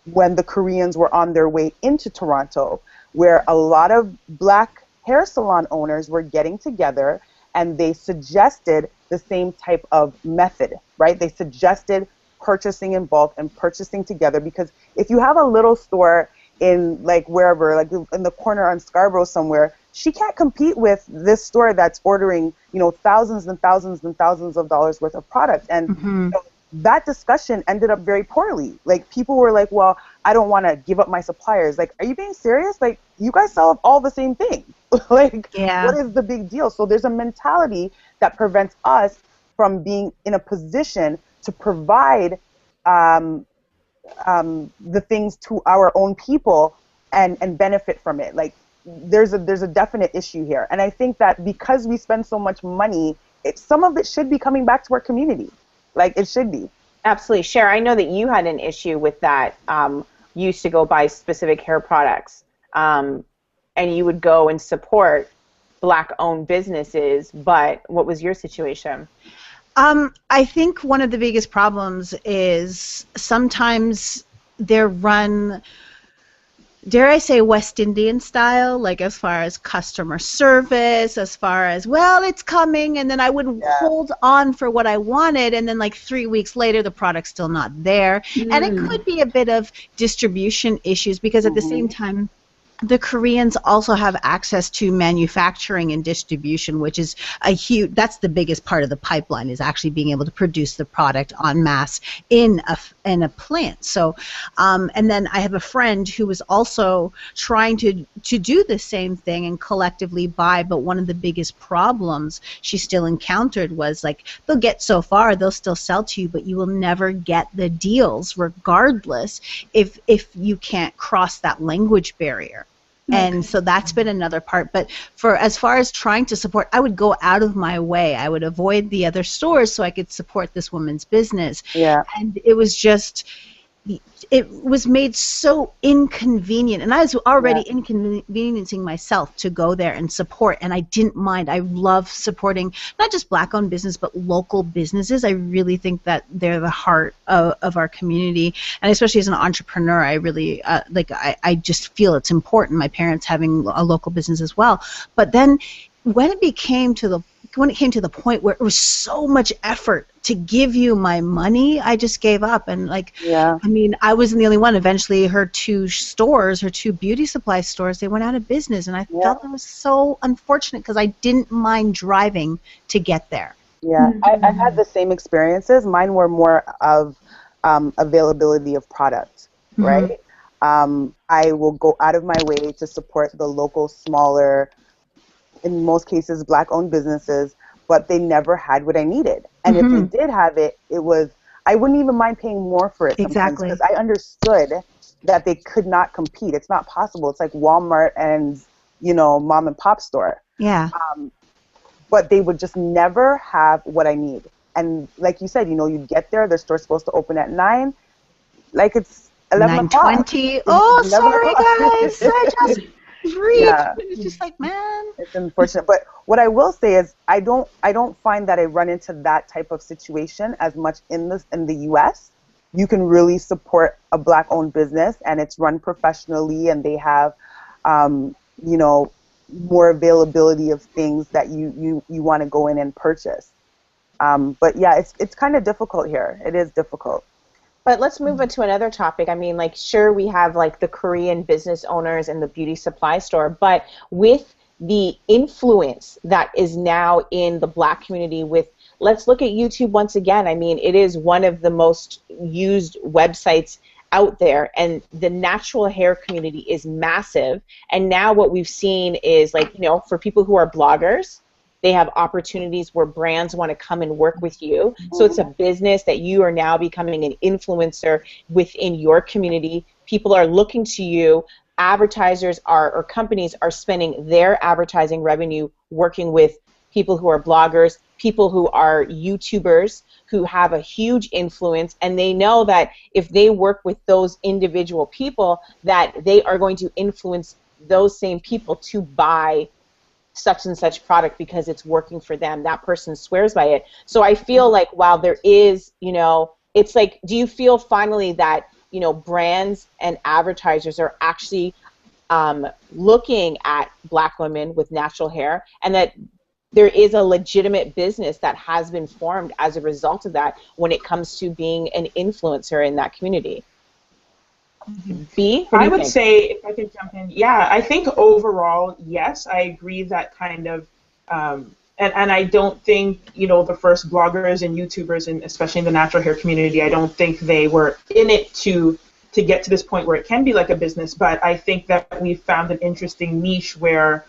when the Koreans were on their way into Toronto, where a lot of black hair salon owners were getting together and they suggested the same type of method, right? They suggested purchasing in bulk and purchasing together, because if you have a little store in like wherever, like in the corner on Scarborough somewhere, she can't compete with this store that's ordering, you know, thousands and thousands and thousands of dollars worth of product. And you know, that discussion ended up very poorly. Like, people were like, well, I don't want to give up my suppliers. Like, are you being serious? Like, you guys sell all the same thing. Like, what is the big deal? So there's a mentality that prevents us from being in a position to provide the things to our own people and benefit from it. Like, there's a definite issue here. And I think that because we spend so much money, some of it should be coming back to our community. Like, it should be. Absolutely. Cher, I know that you had an issue with that. You used to go buy specific hair products, and you would go and support black-owned businesses, but what was your situation? I think one of the biggest problems is sometimes they're run, dare I say, West Indian style, like as far as customer service, as far as, well, it's coming, and then I would hold on for what I wanted, and then like 3 weeks later, the product's still not there. And it could be a bit of distribution issues, because at the same time, the Koreans also have access to manufacturing and distribution, which is that's the biggest part of the pipeline, is actually being able to produce the product en masse in a plant. So, and then I have a friend who was also trying to do the same thing and collectively buy, but one of the biggest problems she still encountered was, like, they'll get so far, they'll still sell to you, but you will never get the deals regardless if you can't cross that language barrier. And so that's been another part. But as far as trying to support, I would go out of my way. I would avoid the other stores so I could support this woman's business. Yeah. And it was just, it was made so inconvenient, and I was already inconveniencing myself to go there and support, and I didn't mind. I love supporting not just black-owned business, but local businesses. I really think that they're the heart of our community, and especially as an entrepreneur, I really I just feel it's important. My parents having a local business as well, but then when it came to the point where it was so much effort to give you my money, I just gave up. And I mean, I wasn't the only one. Eventually, her two beauty supply stores, they went out of business, and I felt it was so unfortunate, because I didn't mind driving to get there. Yeah, I've had the same experiences. Mine were more of availability of product, right? I will go out of my way to support the local, smaller, in most cases, black-owned businesses, but they never had what I needed. And if they did have it, I wouldn't even mind paying more for it sometimes, because I understood that they could not compete. It's not possible. It's like Walmart and, mom and pop store. Yeah. But they would just never have what I need. And like you said, you'd get there, their store's supposed to open at 9, like it's 11 o'clock. 9:20. Oh, sorry, guys. I just read. Yeah. It's just like, man. It's unfortunate. But what I will say is I don't find that I run into that type of situation as much in the US. You can really support a black-owned business, and it's run professionally, and they have more availability of things that you want to go in and purchase. But yeah, it's kind of difficult here. It is difficult. But let's move on to another topic. I mean, like, sure, we have like the Korean business owners and the beauty supply store, but with the influence that is now in the Black community with, let's look at YouTube once again. I mean, it is one of the most used websites out there, and the natural hair community is massive. And now what we've seen is, like, you know, for people who are bloggers, they have opportunities where brands want to come and work with you. So it's a business that you are now becoming an influencer within your community. People are looking to you. Advertisers are, or companies are spending their advertising revenue working with people who are bloggers, people who are YouTubers, who have a huge influence, and they know that if they work with those individual people, that they are going to influence those same people to buy such and such product because it's working for them. That person swears by it. So I feel like while there is, you know, it's like, do you feel finally that, you know, brands and advertisers are actually looking at Black women with natural hair, and that there is a legitimate business that has been formed as a result of that when it comes to being an influencer in that community? B, I would say, if I could jump in, yeah, I think overall, yes, I agree that kind of, and I don't think, you know, the first bloggers and YouTubers, and especially in the natural hair community, I don't think they were in it to get to this point where it can be like a business, but I think that we've found an interesting niche where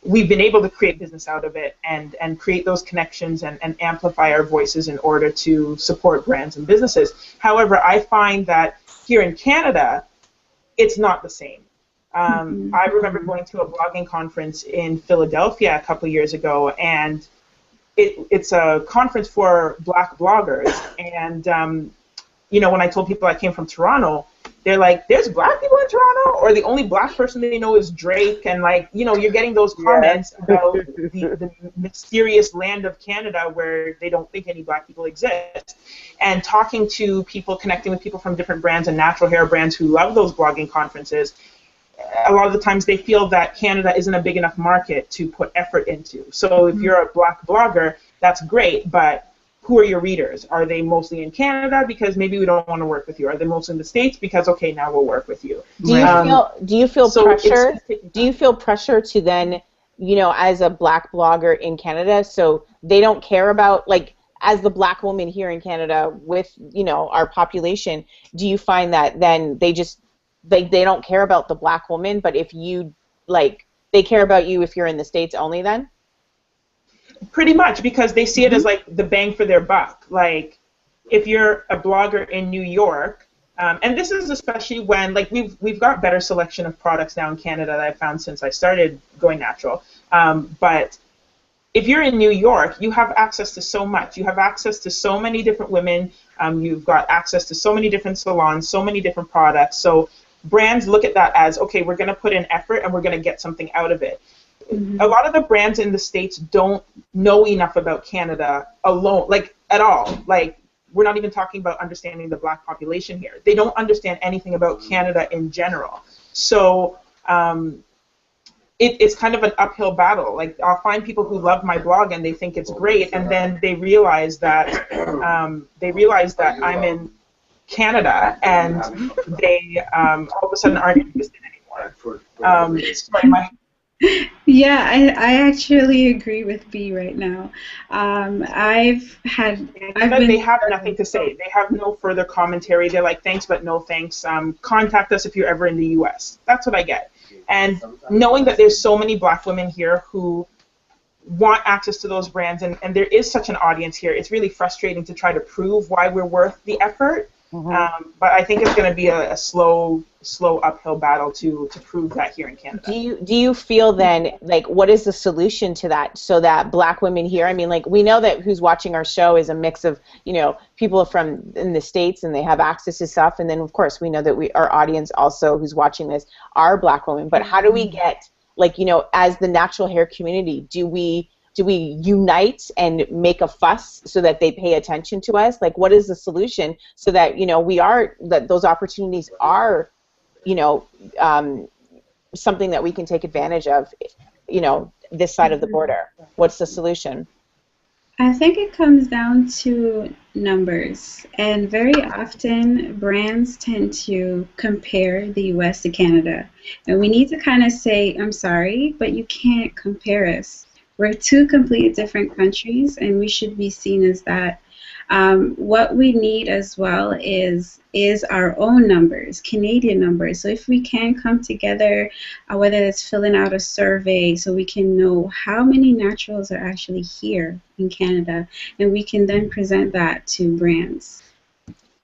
we've been able to create business out of it and create those connections and amplify our voices in order to support brands and businesses. However, I find that here in Canada, it's not the same. I remember going to a blogging conference in Philadelphia a couple of years ago, and it's a conference for Black bloggers. And, you know, when I told people I came from Toronto, they're like, there's Black people in Toronto? Or the only Black person they know is Drake? And, like, you know, you're getting those comments about the mysterious land of Canada where they don't think any Black people exist. And talking to people, connecting with people from different brands and natural hair brands who love those blogging conferences, a lot of the times they feel that Canada isn't a big enough market to put effort into. So if you're a Black blogger, that's great, but who are your readers? Are they mostly in Canada because maybe we don't want to work with you? Are they mostly in the States because, okay, now we'll work with you? Do you feel pressure? Do you feel pressure to then, you know, as a Black blogger in Canada, so they don't care about, like, as the Black woman here in Canada with, you know, our population, do you find that then they just, like, they don't care about the Black woman, but if you, like, they care about you if you're in the States only then? Pretty much, because they see it as like the bang for their buck. Like, if you're a blogger in New York, and this is especially when, like, we've got better selection of products now in Canada that I've found since I started going natural. But if you're in New York, you have access to so much. You have access to so many different women. You've got access to so many different salons, so many different products. So brands look at that as, okay, we're going to put in effort and we're going to get something out of it. A lot of the brands in the States don't know enough about Canada alone, like, at all. Like, we're not even talking about understanding the Black population here. They don't understand anything about Canada in general. So it's kind of an uphill battle. Like, I'll find people who love my blog and they think it's great, and then they realize that I'm in Canada, and they all of a sudden aren't interested anymore. Sorry, Yeah, I actually agree with B right now. They have nothing to say. They have no further commentary. They're like, thanks, but no thanks. Contact us if you're ever in the U.S. That's what I get. And knowing that there's so many Black women here who want access to those brands, and there is such an audience here, it's really frustrating to try to prove why we're worth the effort. But I think it's going to be a slow uphill battle to prove that here in Canada. Do you feel then, like, what is the solution to that, so that Black women here, I mean, like, we know that who's watching our show is a mix of, you know, people from in the States and they have access to stuff, and then of course we know that our audience also who's watching this are Black women, but how do we get, like, you know, as the natural hair community, do we unite and make a fuss so that they pay attention to us? Like, what is the solution so that, you know, that those opportunities are, you know, something that we can take advantage of, you know, this side of the border? What's the solution? I think it comes down to numbers, and very often brands tend to compare the US to Canada. And we need to kind of say, I'm sorry, but you can't compare us. We're two completely different countries, and we should be seen as that. What we need as well is our own numbers, Canadian numbers. So if we can come together, whether it's filling out a survey, so we can know how many naturals are actually here in Canada, and we can then present that to brands.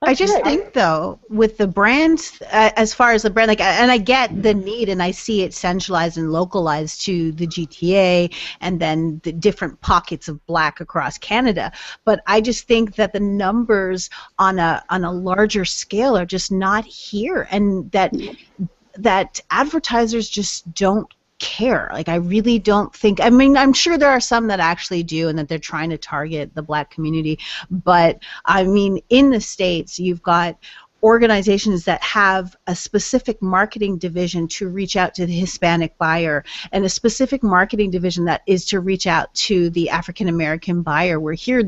I just think, though, with the brands, as far as the brand, like, and I get the need, and I see it centralized and localized to the GTA, and then the different pockets of black across Canada. But I just think that the numbers on a larger scale are just not here, and that advertisers just don't care. Like, I really don't think, I mean, I'm sure there are some that actually do and that they're trying to target the black community, but I mean, in the States, you've got organizations that have a specific marketing division to reach out to the Hispanic buyer, and a specific marketing division that is to reach out to the African American buyer. We're here,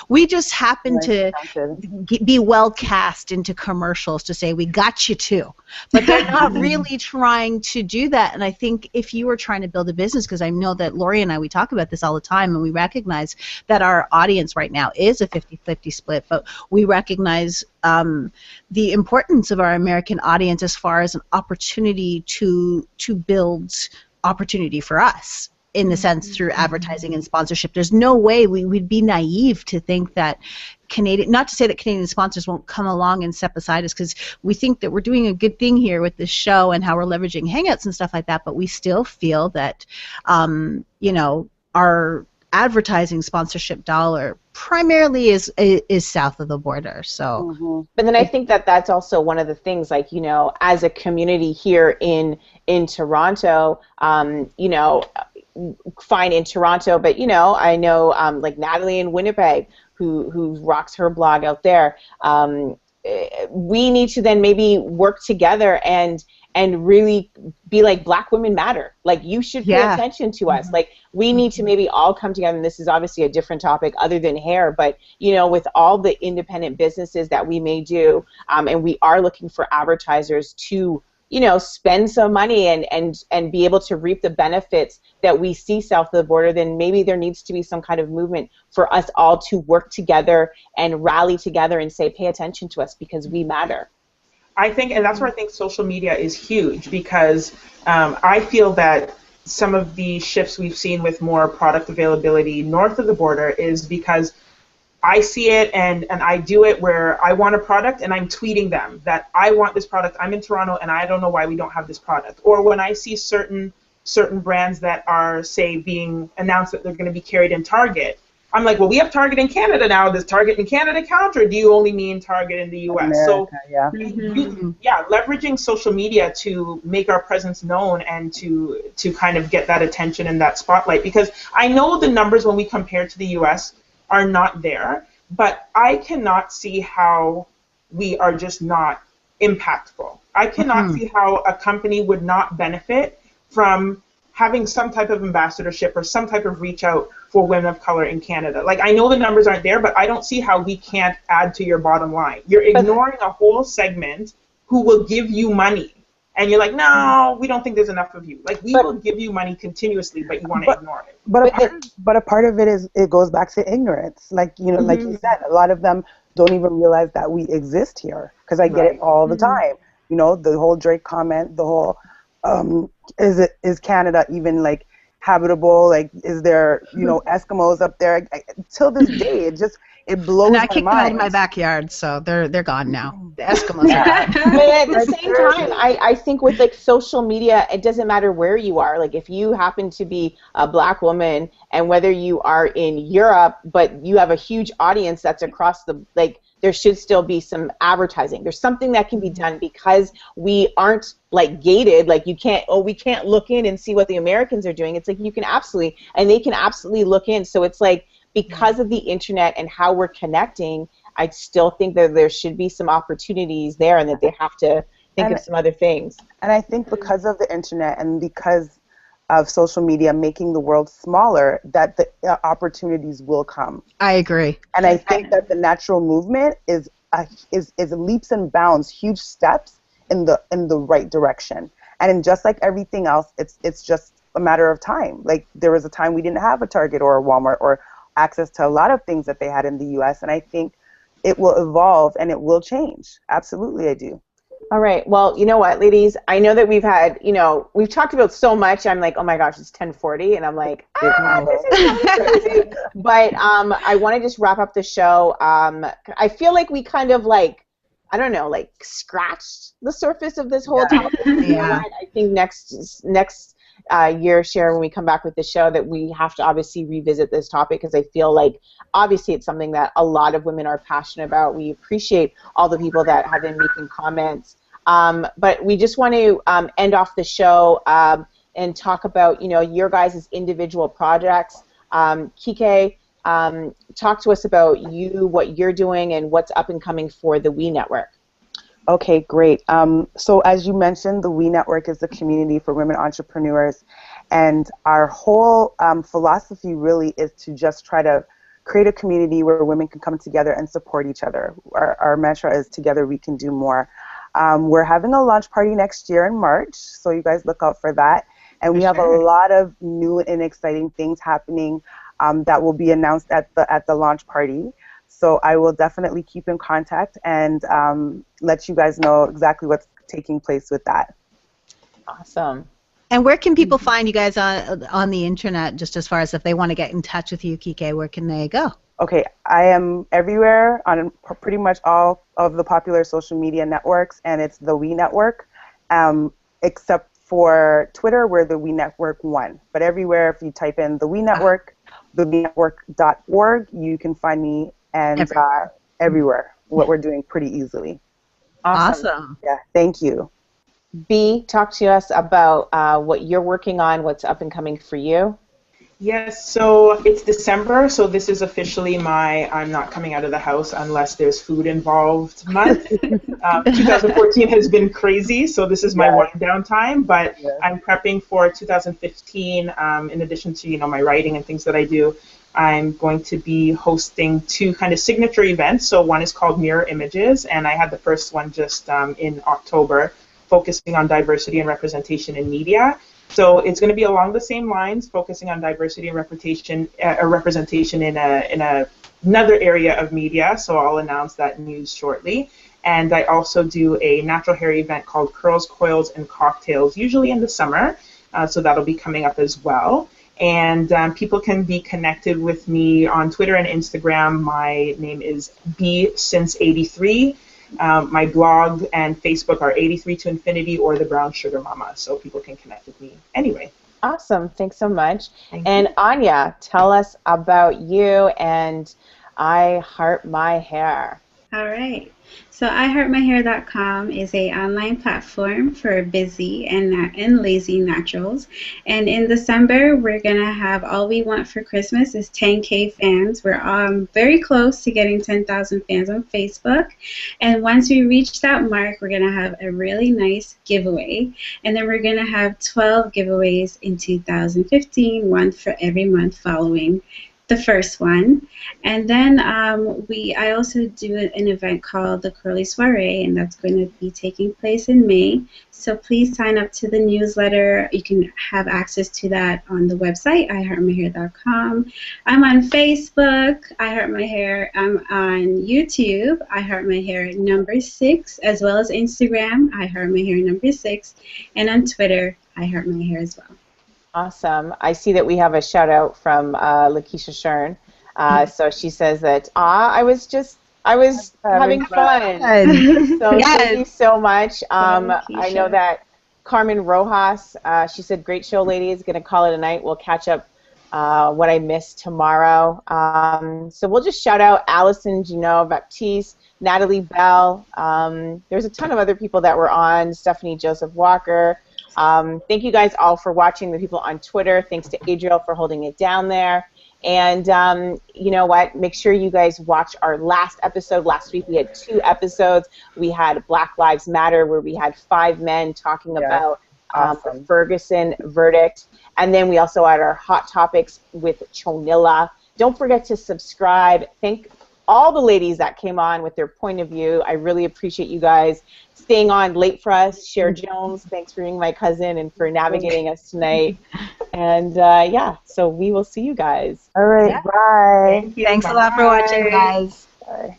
we just happen to be well cast into commercials to say we got you too, but they're not really trying to do that. And I think if you were trying to build a business, because I know that Lori and I, we talk about this all the time, and we recognize that our audience right now is a 50-50 split, but we recognize the importance of our American audience as far as an opportunity to build opportunity for us, in the sense through advertising and sponsorship. There's no way we'd be naive to think that Canadian, not to say that Canadian sponsors won't come along and step beside us, because we think that we're doing a good thing here with this show and how we're leveraging Hangouts and stuff like that, but we still feel that, you know, our advertising sponsorship dollar primarily is south of the border. So, but then I think that that's also one of the things, like, you know, as a community here in Toronto, you know, fine in Toronto, but, you know, I know like Natalie in Winnipeg, who rocks her blog out there. We need to then maybe work together and really be like, Black women matter. Like, you should pay attention to us. Like, we need to maybe all come together, and this is obviously a different topic other than hair, but, you know, with all the independent businesses that we may do, and we are looking for advertisers to, you know, spend some money and be able to reap the benefits that we see south of the border, then maybe there needs to be some kind of movement for us all to work together and rally together and say, pay attention to us because we matter. I think, and that's where I think social media is huge, because I feel that some of the shifts we've seen with more product availability north of the border is because I see it and I do it where I want a product and I'm tweeting them that I want this product. I'm in Toronto and I don't know why we don't have this product. Or when I see certain brands that are, say, being announced that they're going to be carried in Target, I'm like, well, we have Target in Canada now. Does Target in Canada count, or do you only mean Target in the U.S.? America, leveraging social media to make our presence known and to kind of get that attention and that spotlight. Because I know the numbers when we compare to the U.S. are not there, but I cannot see how we are just not impactful. I cannot see how a company would not benefit from having some type of ambassadorship or some type of reach out for women of color in Canada. Like, I know the numbers aren't there, but I don't see how we can't add to your bottom line. You're ignoring a whole segment who will give you money. And you're like, no, we don't think there's enough of you. Like, we will give you money continuously, but you want to ignore it. But a part of it is, it goes back to ignorance. Like, you know, like you said, a lot of them don't even realize that we exist here, because I get it all the time. You know, the whole Drake comment, the whole, is Canada even, like, habitable? Like, is there, you know, Eskimos up there? Till this day, it blows my mind. And I kicked them out of my backyard, so they're gone now. The Eskimos are gone. But at the same time, I think with, like, social media, it doesn't matter where you are. Like, if you happen to be a Black woman, and whether you are in Europe, but you have a huge audience that's across the, like, there should still be some advertising. There's something that can be done, because we aren't, like, gated. Like, you can't, we can't look in and see what the Americans are doing. It's like, you can absolutely, and they can absolutely look in. So it's like, because of the internet and how we're connecting, I still think that there should be some opportunities there, and that they have to think of some other things. And I think because of the internet, and because of social media making the world smaller, that the opportunities will come. I agree. And I think that the natural movement is leaps and bounds, huge steps in the right direction. And just like everything else, it's just a matter of time. Like there was a time we didn't have a Target or a Walmart or access to a lot of things that they had in the U.S. And I think it will evolve and it will change. Absolutely, I do. All right. Well, you know what, ladies? I know that we've had, we've talked about so much. I'm like, oh my gosh, it's 10:40, and I'm like, this is so crazy. But I want to just wrap up the show. I feel like we kind of I don't know, scratched the surface of this whole topic. Yeah. You know what? I think next year, Cher, when we come back with the show, that we have to obviously revisit this topic, because I feel like obviously it's something that a lot of women are passionate about. We appreciate all the people that have been making comments. But we just want to end off the show and talk about, your guys' individual projects. Kike, talk to us about what you're doing, and what's up and coming for the We Network. Okay, great. So as you mentioned, the We Network is the community for women entrepreneurs, and our whole philosophy really is to just try to create a community where women can come together and support each other. Our mantra is together we can do more. We're having a launch party next year in March, so you guys look out for that. And we have a lot of new and exciting things happening that will be announced at the launch party. So I will definitely keep in contact and let you guys know exactly what's taking place with that. Awesome. And where can people find you guys on the internet, just as far as if they want to get in touch with you, Kike, where can they go? Okay, I am everywhere on pretty much all of the popular social media networks, and it's the We Network, except for Twitter, we're the We Network 1. But everywhere, if you type in the We Network, thewenetwork.org, you can find me and everywhere. What we're doing pretty easily. Awesome. Yeah, thank you. B, talk to us about what you're working on, what's up and coming for you. Yes, so it's December, so this is officially my I'm not coming out of the house unless there's food involved month. 2014 has been crazy, so this is my wind down time, but I'm prepping for 2015. In addition to my writing and things that I do, I'm going to be hosting 2 kind of signature events. So one is called Mirror Images, and I had the first one just in October, focusing on diversity and representation in media. So it's going to be along the same lines, focusing on diversity and representation in another area of media. So I'll announce that news shortly. And I also do a natural hair event called Curls, Coils, and Cocktails, usually in the summer. So that'll be coming up as well. And people can be connected with me on Twitter and Instagram. My name is bsince83. My blog and Facebook are 83 to Infinity or the Brown Sugar Mama, so people can connect with me anyway. Awesome. Thanks so much. And Anya, tell us about you and I Heart My Hair. All right. So iHeartMyHair.com is an online platform for busy and lazy naturals. And in December, we're going to have All We Want for Christmas is 10K fans. We're very close to getting 10,000 fans on Facebook. And once we reach that mark, we're going to have a really nice giveaway. And then we're going to have 12 giveaways in 2015, one for every month following the first one. And then I also do an event called the Curly Soiree, and that's going to be taking place in May. So please sign up to the newsletter. You can have access to that on the website, iHeartMyHair.com. I'm on Facebook, iHeartMyHair. I'm on YouTube, iHeartMyHair 6, as well as Instagram, iHeartMyHair 6, and on Twitter, iHeartMyHair as well. Awesome. I see that we have a shout out from Lakeisha Shern. So she says that, I was having fun. So thank you so much. I know that Carmen Rojas, she said, great show, ladies. Going to call it a night. We'll catch up what I missed tomorrow. So we'll just shout out Allison Junot Baptiste, Natalie Bell. There's a ton of other people that were on, Stephanie Joseph Walker. Thank you guys all for watching, the people on Twitter. Thanks to Adriel for holding it down there. And you know what? Make sure you guys watch our last episode. Last week we had 2 episodes. We had Black Lives Matter, where we had 5 men talking about Awesome. Ferguson verdict. And then we also had our hot topics with Chonilla. Don't forget to subscribe. Thank all the ladies that came on with their point of view. I really appreciate you guys staying on late for us. Cher Jones, thanks for being my cousin and for navigating us tonight. And yeah, so we will see you guys. All right, Yeah. bye. Thank you. Thanks a lot for watching, Bye. guys. Bye.